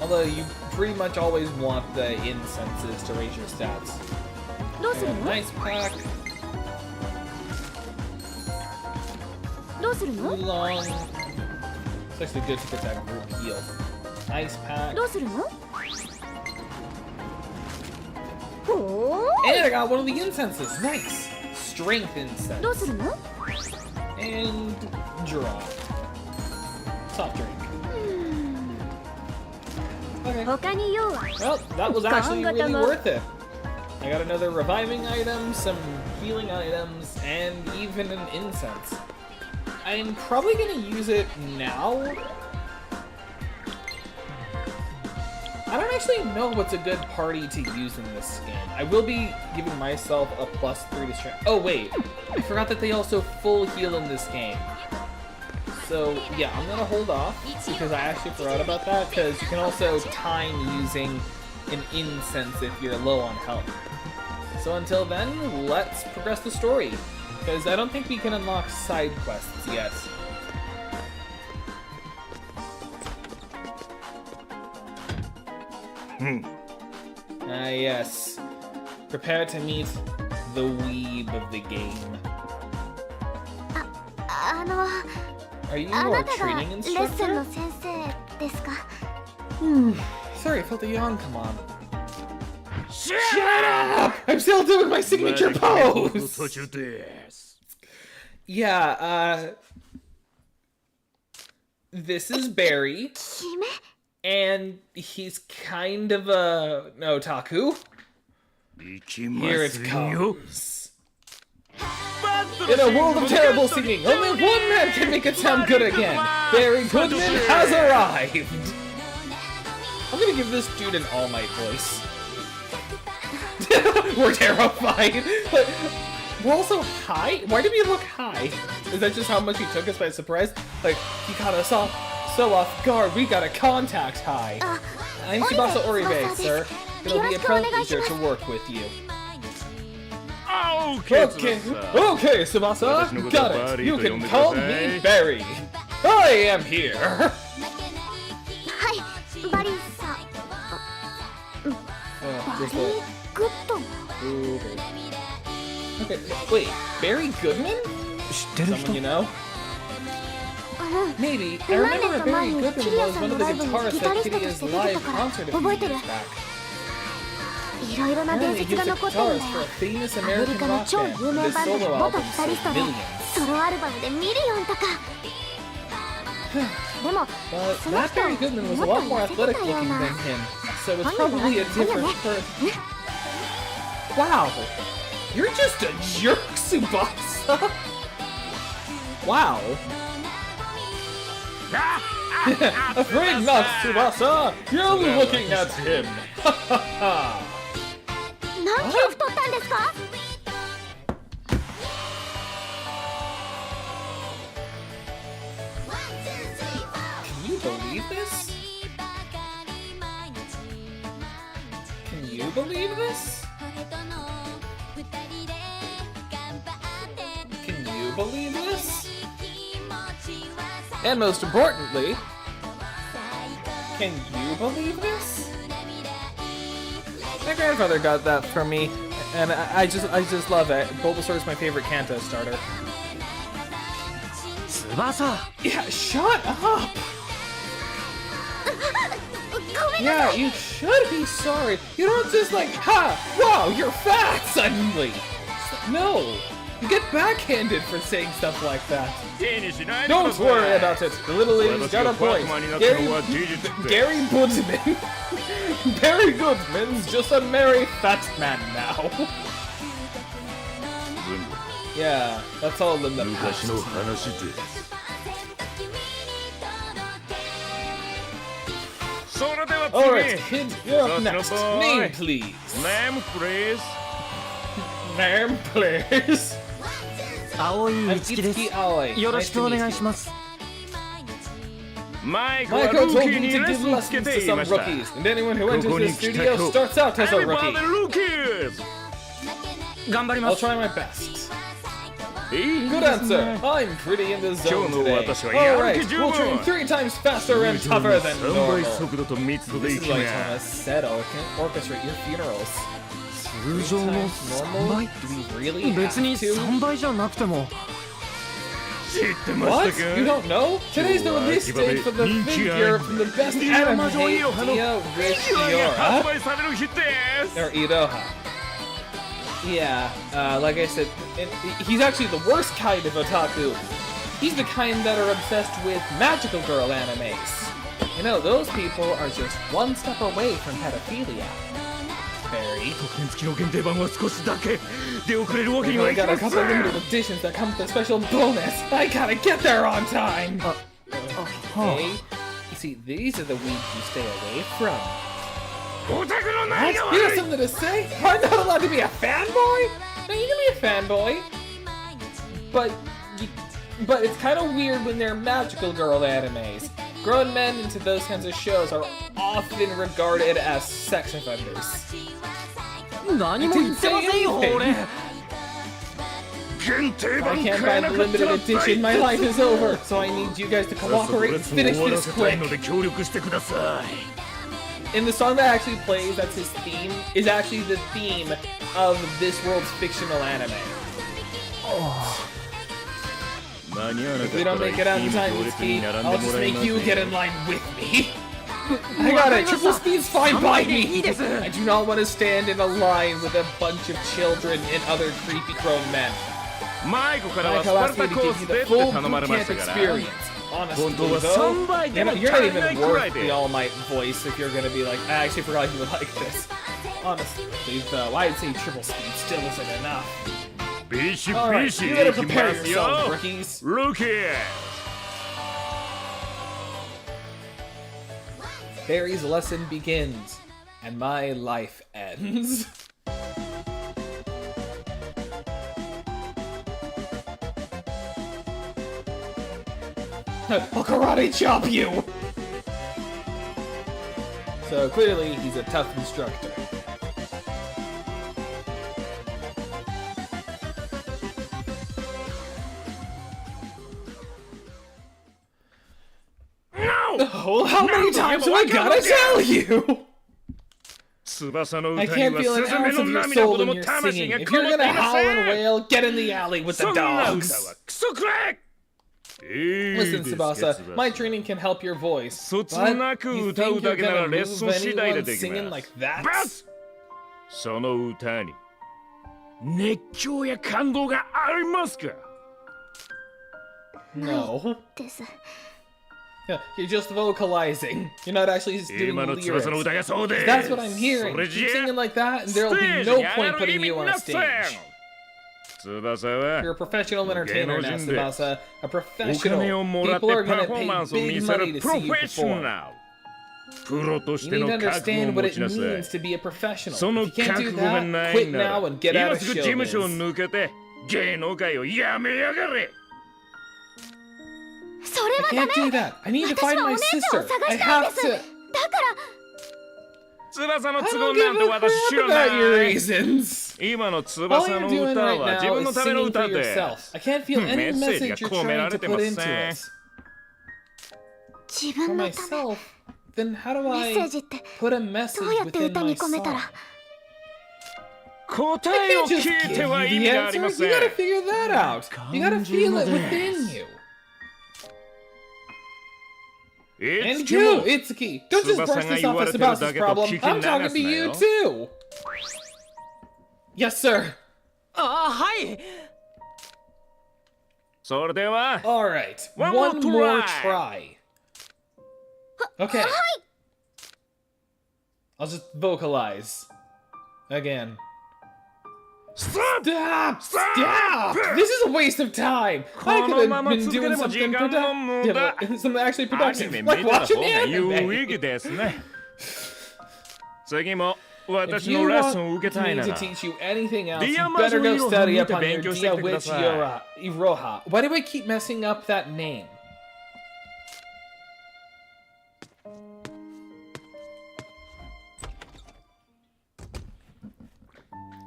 Although you pretty much always want the incenses to raise your stats. And nice pack. Oolong. It's actually good to get that group heal. Nice pack. And I got one of the incenses. Nice! Strength incense. And draw. Soft drink. Okay. Well, that was actually really worth it. I got another reviving item, some healing items, and even an incense. I'm probably gonna use it now. I don't actually know what's a good party to use in this game. I will be giving myself a +3 to strength. Oh wait, I forgot that they also full heal in this game. So yeah, I'm gonna hold off because I actually forgot about that, because you can also time using an incense if you're low on health. So until then, let's progress the story, because I don't think we can unlock side quests yet. Ah, yes. Prepare to meet the weeb of the game. あ Are you な our たが training レッスンの instructor? 先生ですか？ Sorry, I felt the yawn come on. Shut up! I'm still doing my signature pose! Yeah, this is Barry, 決め？ and he's kind of an otaku. Here it comes. In a world of terrible singing, only one man can make it sound good again. Barry Goodman has arrived. I'm gonna give this dude an All Might voice. We're terrified. But we're also high? Why did we look high? Is that just how much he took us by surprise? Like, he caught us off so off guard, we got a contact high. I'm Tsubasa Oribe, sir. It'll be a pleasure to work with you. Okay, Tsubasa, got it. You can call me Barry. I am here. はい、バリーさん。バリーグッドマン。 Okay, wait, Barry Goodman? Someone you know? Maybe. I remember Barry Goodman was one of the guitarists at Kiria's live concert a few years back. いろいろな伝 Apparently, he 説 was が a 残ってるんだ guitarist よ for a。famous アメリ American カの rock 超 band. 有 and 名 his バンド solo の元 album ギタリ sold ストで millions. ソロアルバムでミリオンとか。でも But その that 人 Barry Goodman was a もっ lot と more 痩せて athletic たよう looking な。 than him, so it's ファンには probably a すごいよ different ね。 person. Wow, you're just a jerk, Tsubasa. Wow. Afraid not, Tsubasa. You're looking at him. 何キロ太ったんですか？ Can you believe this? Can you believe this? Can you believe this? And most importantly, can you believe this? My grandfather got that from me, and I just love it. Bulbasaur is my favorite Kanto starter. 翼 Yeah, shut up! Yeah, you should be sorry. You don't just like, ha, wow, you're fat suddenly. No, you get backhanded for saying stuff like that. Don't worry about it. The little lady's got a point. Gary Goodman. Barry Goodman's just a merry fat man now. Yeah, that's all in the past. Alright, kid, you're up next. Name, please. Name, please. Name, please. 青井美月です Itsuki Aoi. よろ Nice しく to お meet 願い you. します マイクは Michael ルー told キー me に to レッ give スンつけ lessons て to 言い some ました rookies, and anyone who enters ここに this 来た studio 子 starts out as a Everybody rookie. rookies 頑張りま I'll す try my best. いい Good ですね answer. I'm pretty in the zone 今日の today. 私はやる Alright, 気十 we'll 分 train 3 times faster and tougher than 3 normal. 倍速度と密度で This い is きま why Thomas said I can orchestrate your funerals. 通常の 3 3倍 Do we really have 別に to? 3倍じゃなくても知ってま What? したか You don't know? Today's the release date for the figure from the best anime, Dia Rich 発 Iora. 売される日です Or Iroha. Yeah, like I said, he's actually the worst kind of otaku. He's the kind that are obsessed with magical girl animes. You know, those people are just one step away from pedophilia. Barry. 特典付きの限定版は少しだけ出遅れるわけ We've には only いき got ま a せ couple ん limited editions that come with a special bonus. I gotta get there on time. Okay. You see, these are the weeds you stay away from. オタクのないが You got 悪い something to say? I'm not allowed to be a fanboy? No, you can be a fanboy. But it's kind of weird when they're magical girl animes. Grown men into those kinds of shows are often regarded as sex offenders. 何も言ってませんよ俺限定 If 版 I can't 買え buy な the かった limited ら edition, my life is over. So I need you guys to さっさと cooperate レッ and スンを finish 終わら this せたい quick. ので協力してください And the song that actually plays, that's his theme, is actually the theme of this world's fictional anime. If we don't make it out in time, Itsuki, I'll just make you get in line with me. I got it. Triple speed's fine by me. I do not want to stand in a line with a bunch of children and other creepy grown men. Mike asked me to give you the full boot camp experience. Honestly, though, you're not even worth the All Might voice if you're gonna be like, I actually forgot you would like this. Honestly, though, I'd say triple speed still isn't enough. Alright, you better prepare yourselves, rookies. Barry's lesson begins, and my life ends. I'll karate chop you! So clearly, he's a tough instructor. Oh, how many times do I gotta tell you? I can't feel an ounce of your soul in your singing. If you're gonna howl and wail, get in the alley with the dogs. Listen, Tsubasa, my training can help your voice, but you think you're gonna move anyone singing like that? No. Yeah, you're just vocalizing. You're not actually doing lyrics. That's what I'm hearing. Keep singing like that, and there'll be no point putting you on a stage. You're a professional entertainer now, Tsubasa. A professional. People are gonna pay big money to see you perform. You need to understand what it means to be a professional. If you can't do that, quit now and get out of showbiz. I can't do that. I need to find my sister. I have to. I don't give a crap about your reasons. All you're doing right now is singing for yourself. I can't feel any message you're trying to put into it. For myself? Then how do I put a message within my song? I can't just give you the answer. You gotta figure that out. You gotta feel it within you. And you, Itsuki! Don't just brush this off as Tsubasa's problem. I'm talking to you too! Yes, sir! Alright, one more try. Okay. I'll just vocalize. Again. Stop! Stop! This is a waste of time! I could have been doing something productive. Something actually productive. Like watching anime. If you want me to teach you anything else, you better go study up on your Dia Witch Iroha. Why do I keep messing up that name?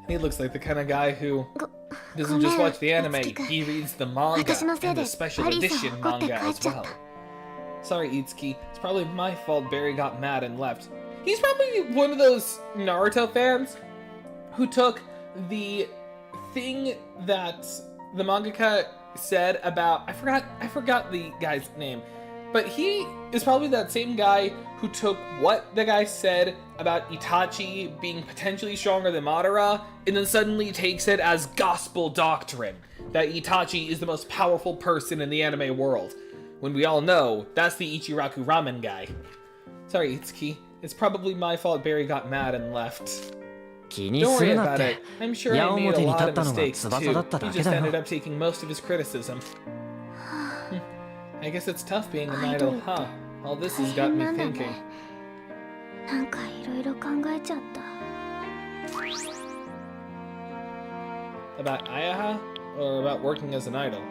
He looks like the kind of guy who doesn't just watch the anime, he reads the manga and the special edition manga as well. Sorry, Itsuki, it's probably my fault Barry got mad and left. He's probably one of those Naruto fans who took the thing that the mangaka said about, I forgot the guy's name, but he is probably that same guy who took what the guy said about Itachi being potentially stronger than Madara, and then suddenly takes it as gospel doctrine that Itachi is the most powerful person in the anime world, when we all know that's the Ichiraku Ramen guy. Sorry, Itsuki. It's probably my fault Barry got mad and left. Don't worry about it. I'm sure I made a lot of mistakes too. He just ended up taking most of his criticism. I guess it's tough being an idol, huh? All this has got me thinking. About Ayaha? Or about working as an idol?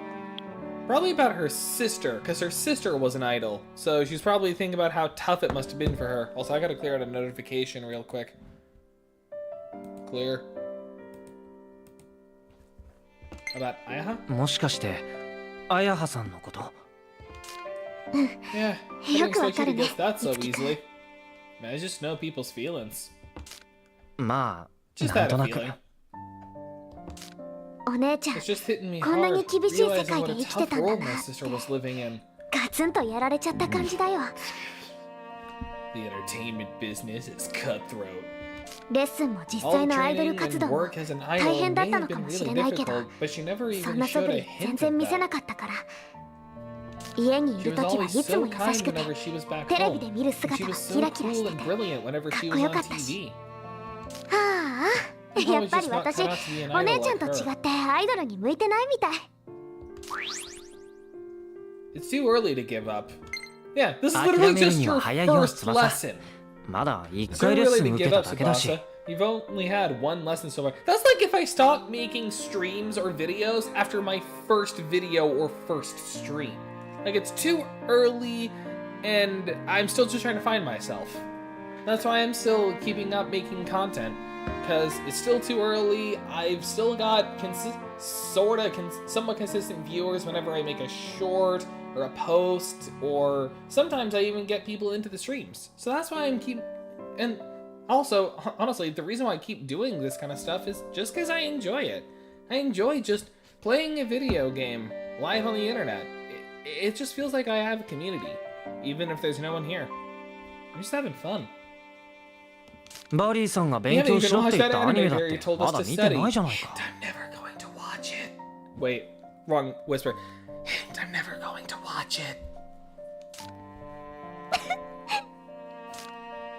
Probably about her sister, because her sister was an idol. So she's probably thinking about how tough it must have been for her. Also, I gotta clear out a notification real quick. Clear. About Ayaha? Yeah, I didn't expect you to guess that so easily. I just know people's feelings. まあ Just なん had と a なく feeling. お姉ちゃん It's just hitting me こんなに hard 厳しい世 realizing 界 what で a 生きて tough たんだ world な my って sister was living in. ガツンとやられちゃった感じだよ。 The entertainment business is cutthroat. レッスンも実 All 際のアイ training ドル and 活動も work as an 大 idol 変だ may ったの have か been もし really れないけど difficult, but she never そん even な素 showed 振 a り全 hint 然 of 見せな that. かったから家にい She る was 時はい always つも so 優し kind くて whenever she was back テレビ home. で見る And 姿 she は was キ so ラキラし cool て and て brilliant whenever か she っ was こよ on かったし TV. はあ I やっ was ぱ just り not 私 cut out to be an お idol 姉ちゃん like と違 her. ってアイドルに向いてないみたい It's too early to give up. Yeah, this is 諦 literally める just には your 早いよ first 翼 lesson. まだ1 It's 回 too レッス early ン to 受け give た up, だけだし Tsubasa. You've only had one lesson so far. That's like if I stopped making streams or videos after my first video or first stream. Like, it's too early, and I'm still just trying to find myself. That's why I'm still keeping up making content, because it's still too early. I've still got somewhat consistent viewers whenever I make a short or a post, or sometimes I even get people into the streams. So that's why and also, honestly, the reason why I keep doing this kind of stuff is just because I enjoy it. I enjoy just playing a video game live on the internet. It just feels like I have a community, even if there's no one here. I'm just having fun. バリーさんが You 勉 haven't 強し even ろっ watched て言っ that たアニ anime メだっ where you て told ま us だ to 見て study. ないじゃないか I'm never going to watch it. Wait, wrong whisper. I'm never going to watch it.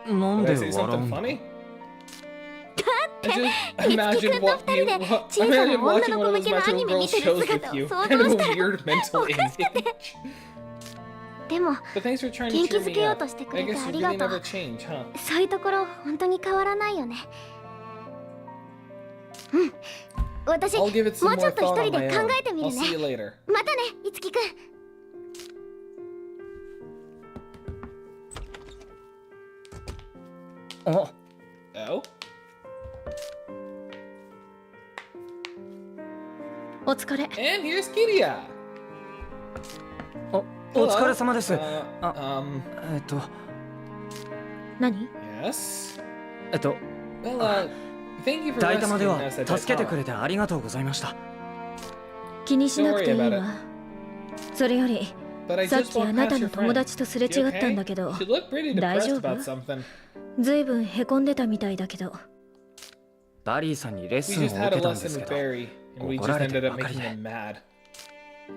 なん Did で I say 笑う something の funny? だって I just imagine what you imagine 小さな watching 女 one の of 子向 those けのア Metro ニメ Girls 見てる shows 姿 with を you. 想 Kind of 像 a したら weird mental おかしくて image. でも But thanks for trying to 元気 cheer づけ me よう up. としてく I れて guess あ you りが really とう never change, huh? そういうところ本当に変わらないよねうん私 I'll も give う it ちょ some っ more と一 thought 人 on で my 考 own. えてみ I'll る see you ね later. またねいつきくん あ Oh? お疲れ And here's Kiria. お疲れ様です Um, 何 yes? well, thank you for 大玉で rescuing は us at 助けてく Daitama. れてありがとうございました気にしなくていい Don't worry about わそれより But I さっ just きあ walked な past た your の friend. 友達とすれ You 違ったんだ okay? けど She looked pretty 大 depressed 丈 about 夫 something. ずいぶんへこんでたみたいだけどバリーさんにレッ We スンを just 受 had け a たんで lesson す with けど Barry, and we 怒 just られて ended ば up かり making で him mad.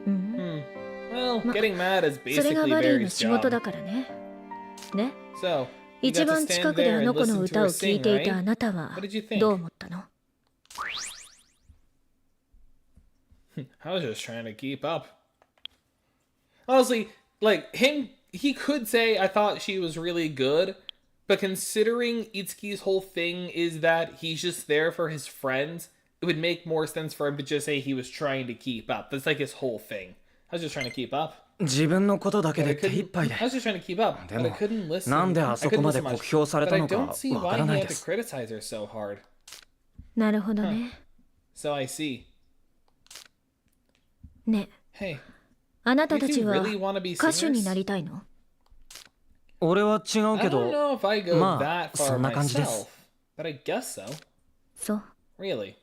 うん Well, ま getting mad is それが basically バリーの Barry's 仕事だ job. からねね So, you 一 got to 番近 stand くで there あ and の子の listen 歌 to を her 聴い sing, ていたあ right? なたは What did you think? どう思ったの I was just trying to keep up. Honestly, like, he could say I thought she was really good, but considering Itsuki's whole thing is that he's just there for his friends, it would make more sense for him to just say he was trying to keep up. That's like his whole thing. I was just trying to keep up. 自分のことだけ But で I 手一 couldn't, 杯で I was just trying to keep up, で but I も couldn't listen. なんであ I そ couldn't こまで listen 酷 much. 評され But た I のか don't see わか why ら he ない had で to す criticize her so hard. なるほどね So I see. ね Hey, あなた you たち two は really want to be 歌手にな singers? りたいの俺は違う I け don't ど know if I go ま that あそ far んな感じです myself, but I guess so. そう Really.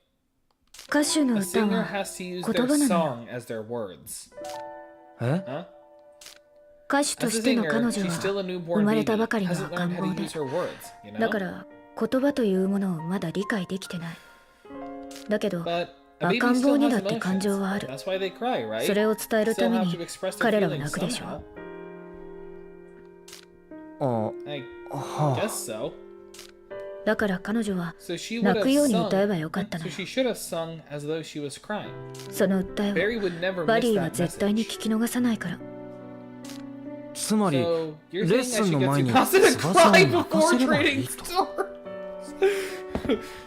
歌手の A 歌 singer は has to use 言 their 葉なのよ song as their words. え Huh? 歌手と As a しての singer, 彼女 she's still a は newborn 生まれ baby, たばかりの hasn't 赤 learned ん how 坊 to で use her words, you know? だから言葉というものをまだ理解できてないだけど But a baby 赤ん坊 still に has だって感 emotions. 情はある That's why they cry, right? それを伝えるた Still め have に to express their 彼らは feelings 泣くでしょ somehow. あ I は guess so. だから彼女は So she would 泣 have くように sung. 歌えばよかったの So よ she should have sung as though she was crying. その訴え Barry を would never バ miss リーは that 絶対に message. 聞き逃さないからつまり So you're レッ saying ス I ン should の get 前に Tsubasa to 翼を cry 任 before せればい trading いと stars?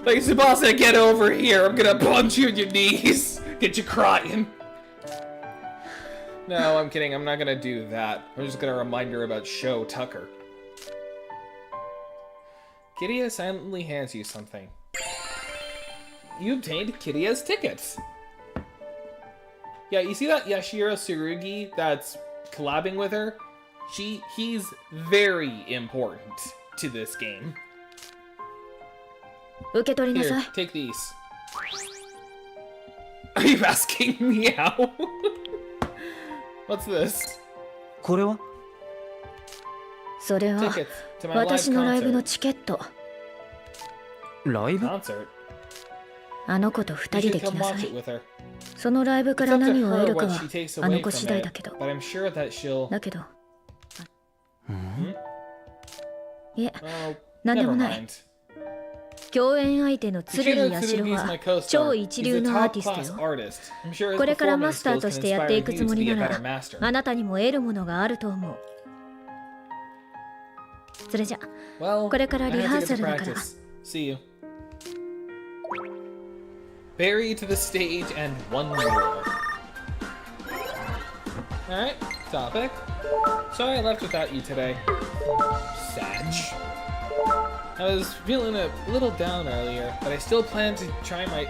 Like, Tsubasa, get over here. I'm gonna punch you in your knees. Get you crying. No, I'm kidding. I'm not gonna do that. I'm just gonna remind her about Show Tucker. Kiria silently hands you something. You obtained Kiria's tickets. Yeah, you see that Yashiro Tsurugi that's collabing with her? He's very important to this game. 受け取りな Here, さい。 take these. Are you asking me how? What's this? これはそれは Tickets to my live 私のライブの concert. チケット。ライブ Concert? あの子と二 You 人 should で来 come なさ watch い it。with her. そのライブか It's ら up to 何を得 her るか what は she takes あの away 子 from 次第 it, だけど。 but I'm sure that she'll. だけど、Hmm? いえ、 Well, なんで never もない。 mind. 共演相手の剣 Kushiro 八代 Tsurugi's は my co-star. 超一 He's 流 a のアー top ティスト class よ。 artist. I'm sure his これからマ performance スター skills と can してやって inspire いく you つ to もり be a な better ら、 master. あなたにも得るものがあると思う。それじゃ、 Well, これから I リ have ハ to ー get サ to ルだから。 practice. See you. Barry to the stage and one more. Alright, topic. Sorry I left without you today. Sag. I was feeling a little down earlier, but I still plan on trying my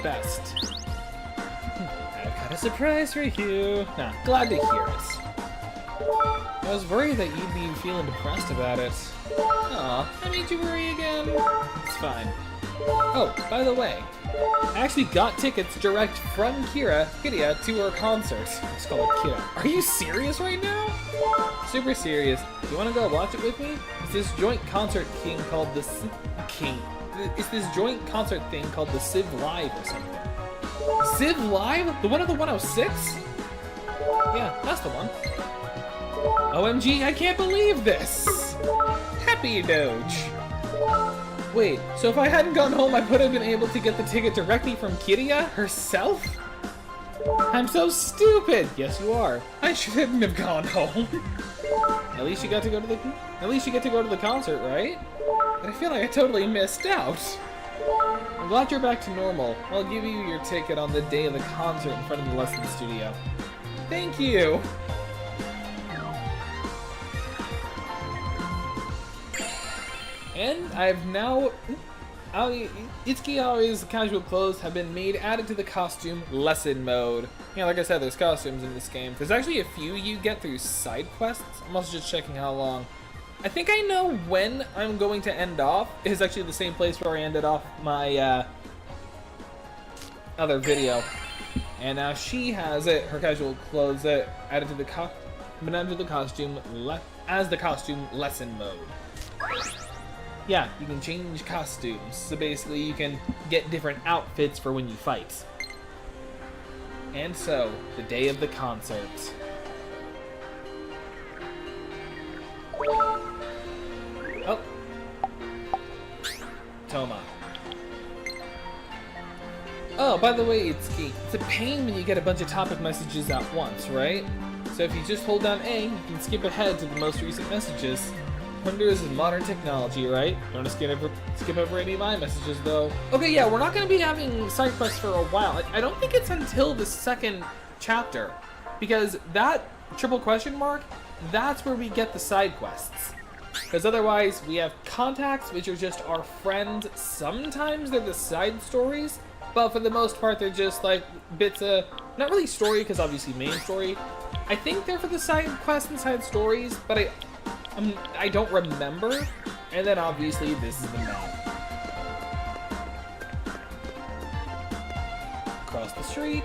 best. I've got a surprise for you. Nah, glad to hear it. I was worried that you'd be feeling depressed about it. Aw, I made you worry again. It's fine. Oh, by the way, I actually got tickets direct from Kiria to her concert. Let's call it Kira. Are you serious right now? Super serious. You want to go watch it with me? It's this joint concert thing called the It's this joint concert thing called the Civ Live or something. Civ Live? The one of the 106? Yeah, that's the one. OMG, I can't believe this! Happy Doge! Wait, so if I hadn't gone home, I would have been able to get the ticket directly from Kiria herself? I'm so stupid! Yes, you are. I shouldn't have gone home. At least you get to go to the concert, right? But I feel like I totally missed out. I'm glad you're back to normal. I'll give you your ticket on the day of the concert in front of the lesson studio. Thank you! And I've now... Itsuki Aoi's casual clothes have been added to the costume lesson mode. Yeah, like I said, there's costumes in this game. There's actually a few you get through side quests. I'm also just checking how long. I think I know when I'm going to end off. It's actually the same place where I ended off my other video. And now she has her casual clothes added to the costume as the costume lesson mode. Yeah, you can change costumes. So basically you can get different outfits for when you fight. And so, the day of the concert. Oh. Toma. Oh, by the way, it's a pain when you get a bunch of topic messages at once, right? So if you just hold down A, you can skip ahead to the most recent messages. Wonders is modern technology, right? Don't want to skip over any of my messages, though. Okay, yeah, we're not going to be having side quests for a while. I don't think it's until the second chapter, because that triple question mark, that's where we get the side quests. Because otherwise, we have contacts, which are just our friends. Sometimes they're the side stories, but for the most part, they're just like bits of, not really story, because obviously main story. I think they're for the side quests and side stories, but I don't remember. And then obviously this is the map. Across the street.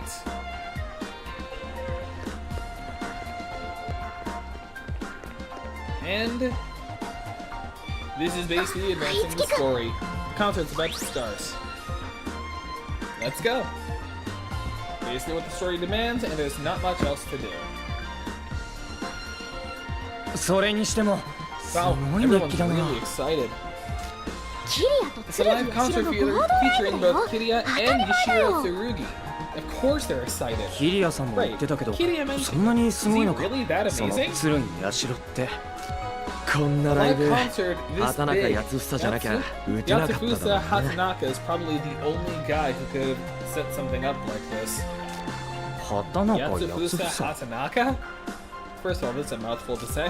And this is basically advancing the story. The concert's about to start. Let's go. Basically what the story demands, and there's not much else to do. それにしてもす Wow, ごい熱 everyone's 気だな really excited. キリアと It's ツ a ル live ギヤシ concert ロの合同ライ featuring ブだよ both Kiria 当たり and 前だ Yashiro よ Tsurugi. Of course they're excited. キリアさんも言ってたけど Kiria mentioned- そんなにすごいのか Is he really that その amazing? 鶴に社ってこんなライ Live ブ concert this 畑中 big. 康房じゃなきゃ打てなかっただ Yatsufusa ろうね Hatanaka is probably the only guy who could have set something up like this. 畑中 Yatsufusa 康房 Hatanaka? First of all, that's a mouthful to say.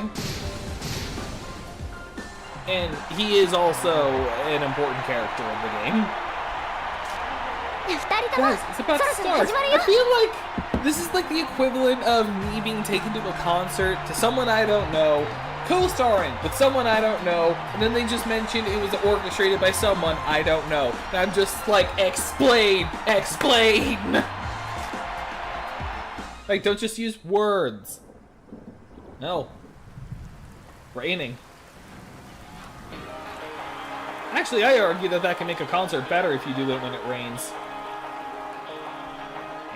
And he is also an important character in the game. 二人とも Guys, it's about そ to ろそろ start. 始まる I よ feel like this is like the equivalent of me being taken to a concert to someone I don't know, co-starring with someone I don't know, and then they just mentioned it was orchestrated by someone I don't know. And I'm just like, explain! Like, don't just use words. No. Raining. Actually, I argue that can make a concert better if you do it when it rains.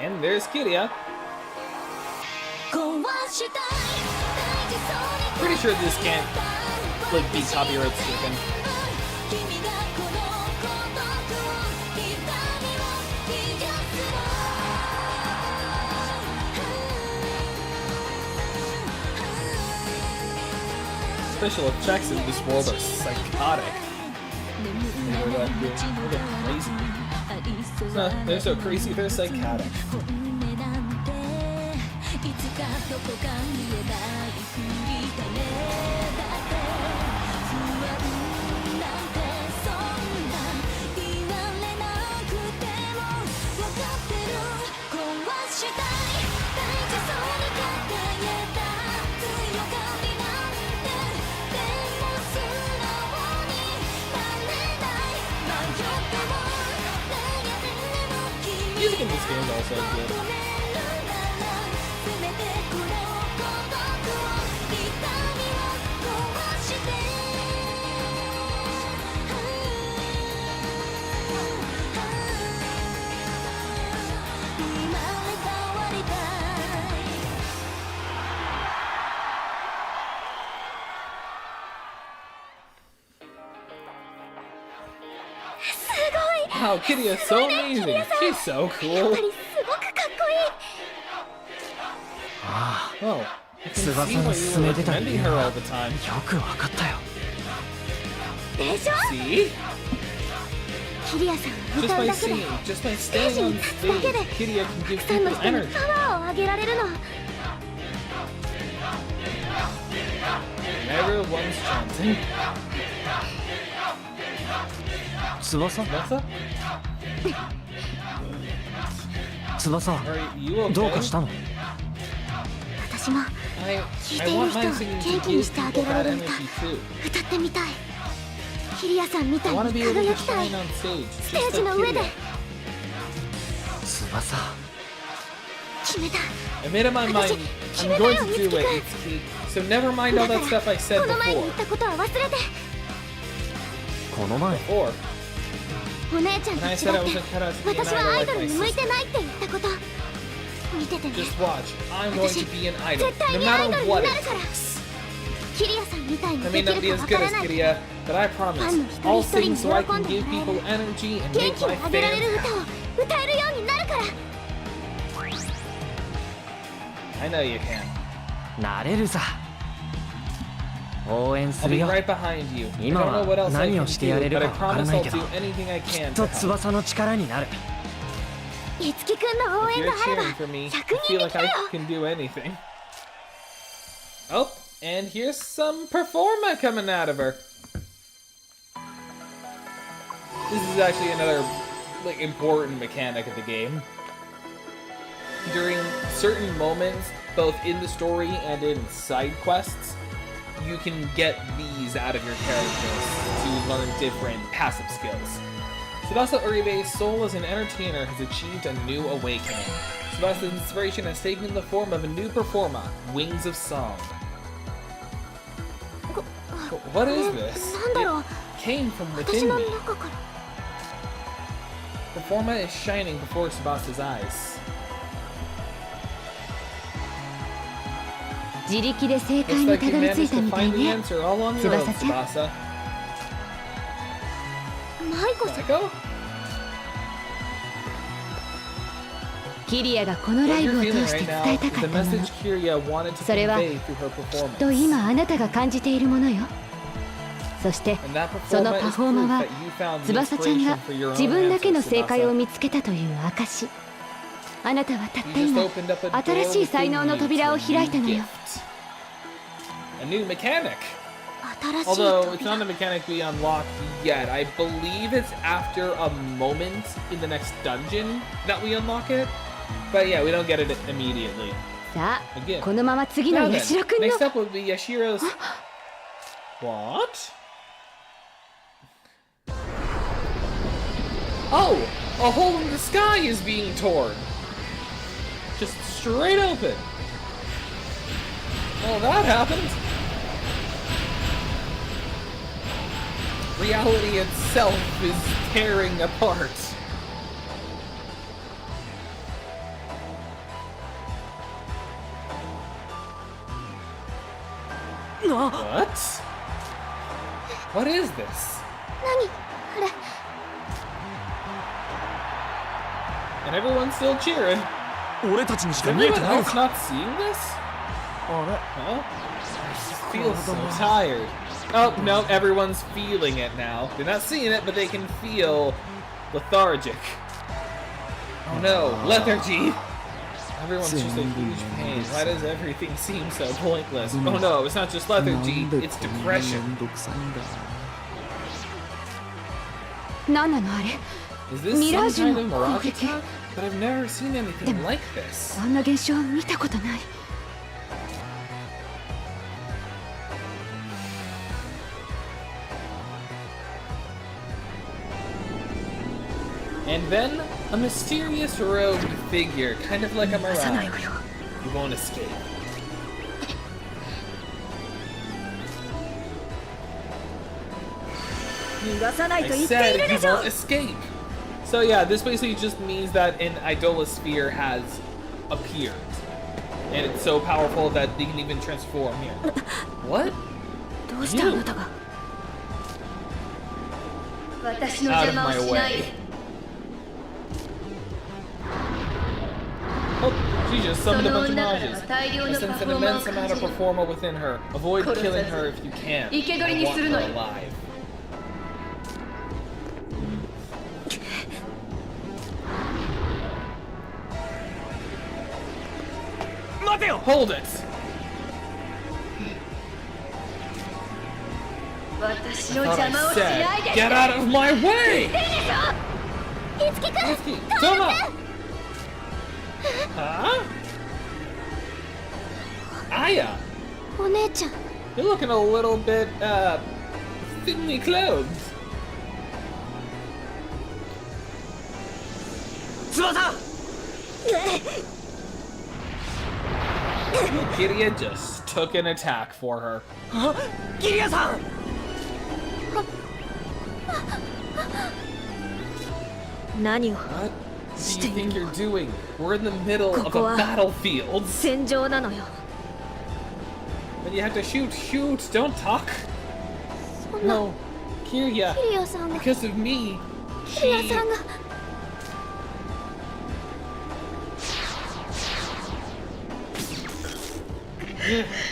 And there's Kiria. Pretty sure this can't, like, be copyright stricken. Special effects in this world are psychotic. They're crazy. No, they're so crazy, they're psychotic. Music in this game is also good. Wow, Kitty is so amazing. She's so cool. Oh, I can see why you were recommending her all the time. See? Just by staying on stage, Kitty can give people energy. Everyone's chanting. Tsubasa? Are you okay? どうかしたの？ 私も I 聞いている want 人を my 元 singing 気 to に give してあ people げら that れる歌 energy too. 歌ってみたい。キリアさんみた I い want to に be able to 輝きたい。 shine on stage. ステー Just ジ like の上で Kiria. 翼。決めた。 I made up my mind. I'm going to do it. It's key. So never mind all that stuff I said この前に before. 言ったことは忘れて。この前。 Before. お姉ちゃん And と I 違 said I って wasn't cut out to be an 私はア idol イド like ル my に向いて sister. ないって言ったこと見ててね。 Just watch. I'm going to be an idol. 絶対 No にアイ matter ドルに what な it るから。 takes. キリアさんみたいに I で may き not be る as かわ good から as ない。 Kiria, but I promise. I'll sing so I can give people energy and 元 make 気に my あげられ fans る happy. 歌を歌えるようになるから。 I know you can. なれるさ。応援す I'll る be よ。 right behind you. I 今 don't know は what else I 何 can をしてやれ do, る but か I わから promise ない I'll けど、 do anything I き can っ to と help. 翼の力になる。いつきくんの応 If 援 you're があれば cheering for me, 100 I 人 feel で like きたよ。 I can do anything. Oh, and here's some performa coming out of her. This is actually another like important mechanic of the game. During certain moments, both in the story and in side quests, you can get these out of your characters to learn different passive skills. Tsubasa Uribe's soul as an entertainer has achieved a new awakening. Tsubasa's inspiration has taken the form of a new performer, Wings of Song. What is this? なんだろう。 It came from 私 within の me. 中から。 Performa is shining before Tsubasa's eyes. 自力で正解 Looks に like た you どり着い managed た to みたい find the ね。 answer all on your own, Tsubasa-chan. Tsubasa. マイコさん。 Psycho? キリアがこのラ What イブ you're を通 feeling して right 伝 now えた is か the ったもの message Kiria wanted to それは convey through her きっと performance. 今あなたが感じているものよ。そして And that その performa パ is フォーマ proof は that you found the 翼ちゃんが inspiration for your 自 own 分だけの answers, 正解を Tsubasa. 見つけたという証。あなたはたった You just 今 opened up a door 新しい才能の within you 扉を to a 開いた new のよ。 gift. A new mechanic. 新しい Although it's 扉 not a mechanic we unlocked yet. I believe it's after a moment in the next dungeon that we unlock it. But yeah, we don't get it immediately. さあ Again. このまま次の Now ヤシ then, ロくんの next up will be Yashiro's What? Oh! A hole in the sky is being torn! Just straight open! Well, that happened! Reality itself is tearing apart. What? What is this? 何あれ And everyone's still cheering. 俺たちにし Is か見えて everyone ないの else か not seeing this? あれ Huh? I feel so tired. Oh, no, everyone's feeling it now. They're not seeing it, but they can feel lethargic. Oh no, lethargy! Everyone's just in huge pain. Why does everything seem so pointless? Oh no, it's not just lethargy, it's depression. 何なのあれ Is this Mirage some kind of の Mirage 攻撃 attack? But I've never seen anything like this. あんな現象見たことない And then, a mysterious robed figure, kind of like a さない mirage. わよ You won't escape. I said you won't escape! So yeah, this basically just means that an idolosphere has appeared. And it's so powerful that they can even transform here. What? どうしてあなたが私の Out 邪 of 魔を my しない way. Oh, she just summoned a bunch of mirages. I sense an immense amount of performer within her. Avoid killing her if you can. I want her alive. Hold it! 私の I 邪魔をし said, ないで get out of my way! いつきくん Mitsuki, Toma! Huh? Aya, お姉ちゃん you're looking a little bit, thinly clothed. 翼 Kiria just took an attack for her. あギリアさん 何を What do you think you're doing? We're in the middle of a ここは battlefield. 戦場なのよ When you have to shoot, shoot, don't talk. そんな No, Kiria, キリアさんが because of me, キリア she... さんが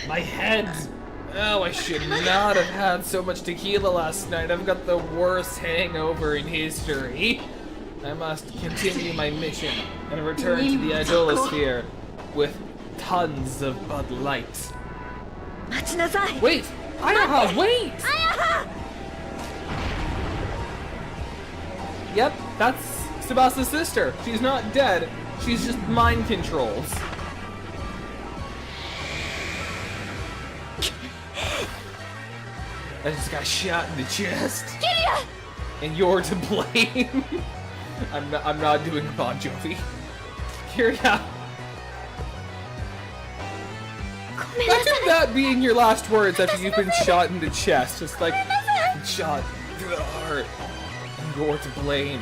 My head! Oh, I should not have had so much tequila last night. I've got the worst hangover in history. I must continue my mission and return to the idolosphere with tons of Bud Light. 待ちなさい Wait! Ayaha, wait! Yep, that's Tsubasa's sister. She's not dead. She's just mind controlled. I just got shot in the chest. And you're to blame. I'm not doing Bon Jovi. Kiria. Imagine that being your last words after you've been shot in the chest. Just like, shot through the heart. And you're to blame.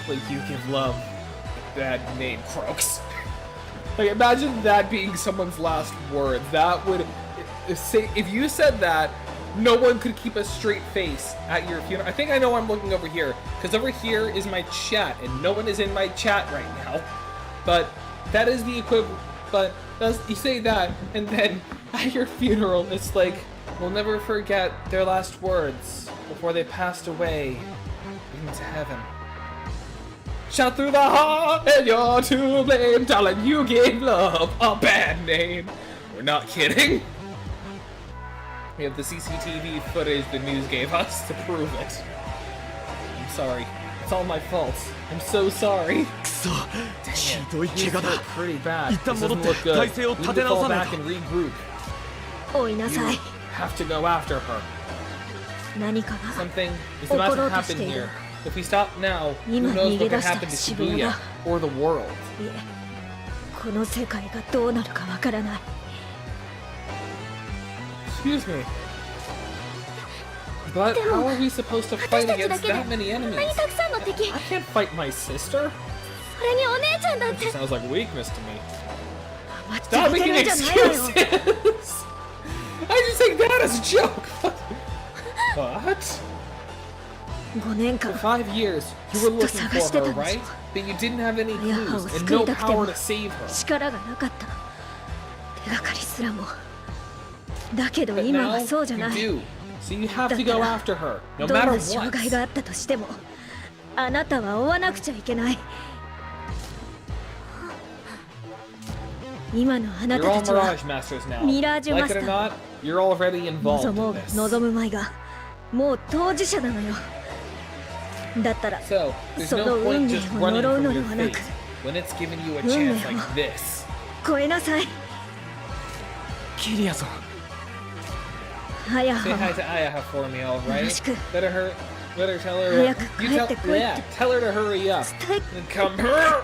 Like you give love a bad name, Crooks. Like, imagine that being someone's last words. That would... If you said that, no one could keep a straight face at your funeral. I think I know I'm looking over here, because over here is my chat, and no one is in my chat right now. But that is the equivalent. But you say that, and then at your funeral, it's like, we'll never forget their last words before they passed away into heaven. Shot through the heart, and you're to blame, darling. You gave love a bad name. We're not kidding. We have the CCTV footage the news gave us to prove it. I'm sorry. It's all my fault. I'm so sorry. くそ Dang ひ it. どい These 怪我だ look pretty bad. 一旦 This 戻 doesn't って look good. 体勢を We 立 need て to 直 fall さない back と and regroup. 追いなさい have to go after her. 何かが Something is about to happen here. If we stop now, who knows what could happen to Shibuya or the world. いえこの世界がどうなるかわからない Excuse me. But how are we supposed to fight against that many enemies? たくさんの敵 I can't fight my sister. それにお姉ちゃんだって That sounds like weakness to me. 間違 Stop って making るんじゃないわよ excuses! I just take that as a joke. What? 5年 For 間 5 years, you were looking ずっと探して for た her, んでしょ right? But you didn't have any 親母を clues and 救い no たくて power も to save her. 力がなかった手がかりすらもだけど But 今 now はそうじゃ you ない do. So you have だ to か go ら after her, no どん matter な障害があ what. ったとしてもあなたは追わなくちゃいけない今のあな You're た all たちは Mirage Masters now. Mirage Like it or Master. not, you're already involved 望もう in が this. 望むまいがもう当事者なのよだったら So, there's そ no の運 point 命 just を running 呪う from の your ではな fate く when it's giving you a 運命 chance を like this. 超えなさいキリアさん綾 Say 葉 hi to Ayaha for me, alright? よろしく Better tell her. 早く You 帰 tell, ってこいって yeah, tell her to hurry up 伝え and come here.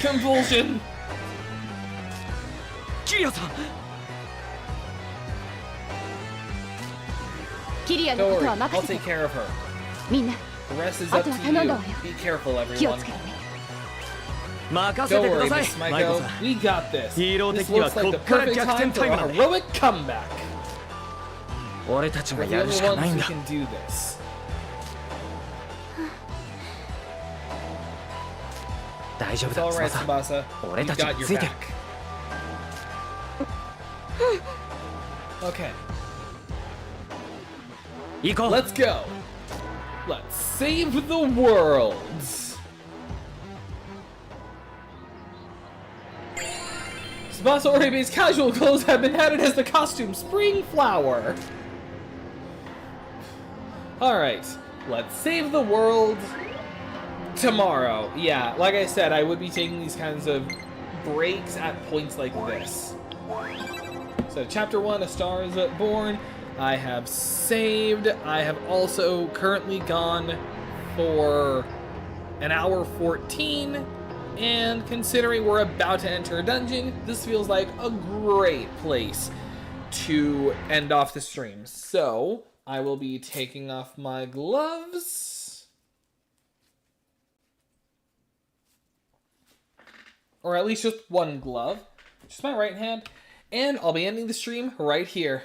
Convulsion. キリアさんキリアの Don't こと worry, は I'll 任せ take て care of her. みんな The rest is up to あとは頼んだわよ。 you. Be careful, 気を everyone. つけてね任せ Don't てくだ worry, さい Miss マイコ Maiko. さん We got this. ヒーロー This 的には looks like こ the っから perfect 逆 time 転 for タイム a だね heroic comeback. 俺たちが We're や the るし only かない ones ん who だ can do this. 大丈夫 It's だ alright, 翼 Tsubasa. 俺 We've たち got に your ついて back. Okay, 行こう let's go. Let's save the world. Tsubasa Oribe's casual clothes have been added as the costume Spring Flower. Alright, let's save the world tomorrow. Yeah, like I said, I would be taking these kinds of breaks at points like this. So, Chapter 1, A Star is Born. I have saved. I have also currently gone for an hour 14. And considering we're about to enter a dungeon, this feels like a great place to end off the stream. So, I will be taking off my gloves. Or at least just one glove. Just my right hand. And I'll be ending the stream right here.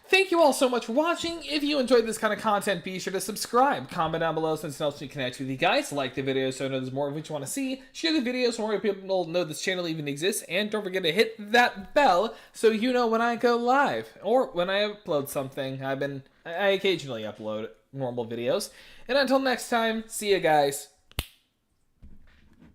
Thank you all so much for watching. If you enjoyed this kind of content, be sure to subscribe. Comment down below since it helps me connect with you guys. Like the video so I know there's more of what you want to see. Share the video so more people know this channel even exists. And don't forget to hit that bell so you know when I go live. Or when I upload something. I occasionally upload normal videos. And until next time, see you guys.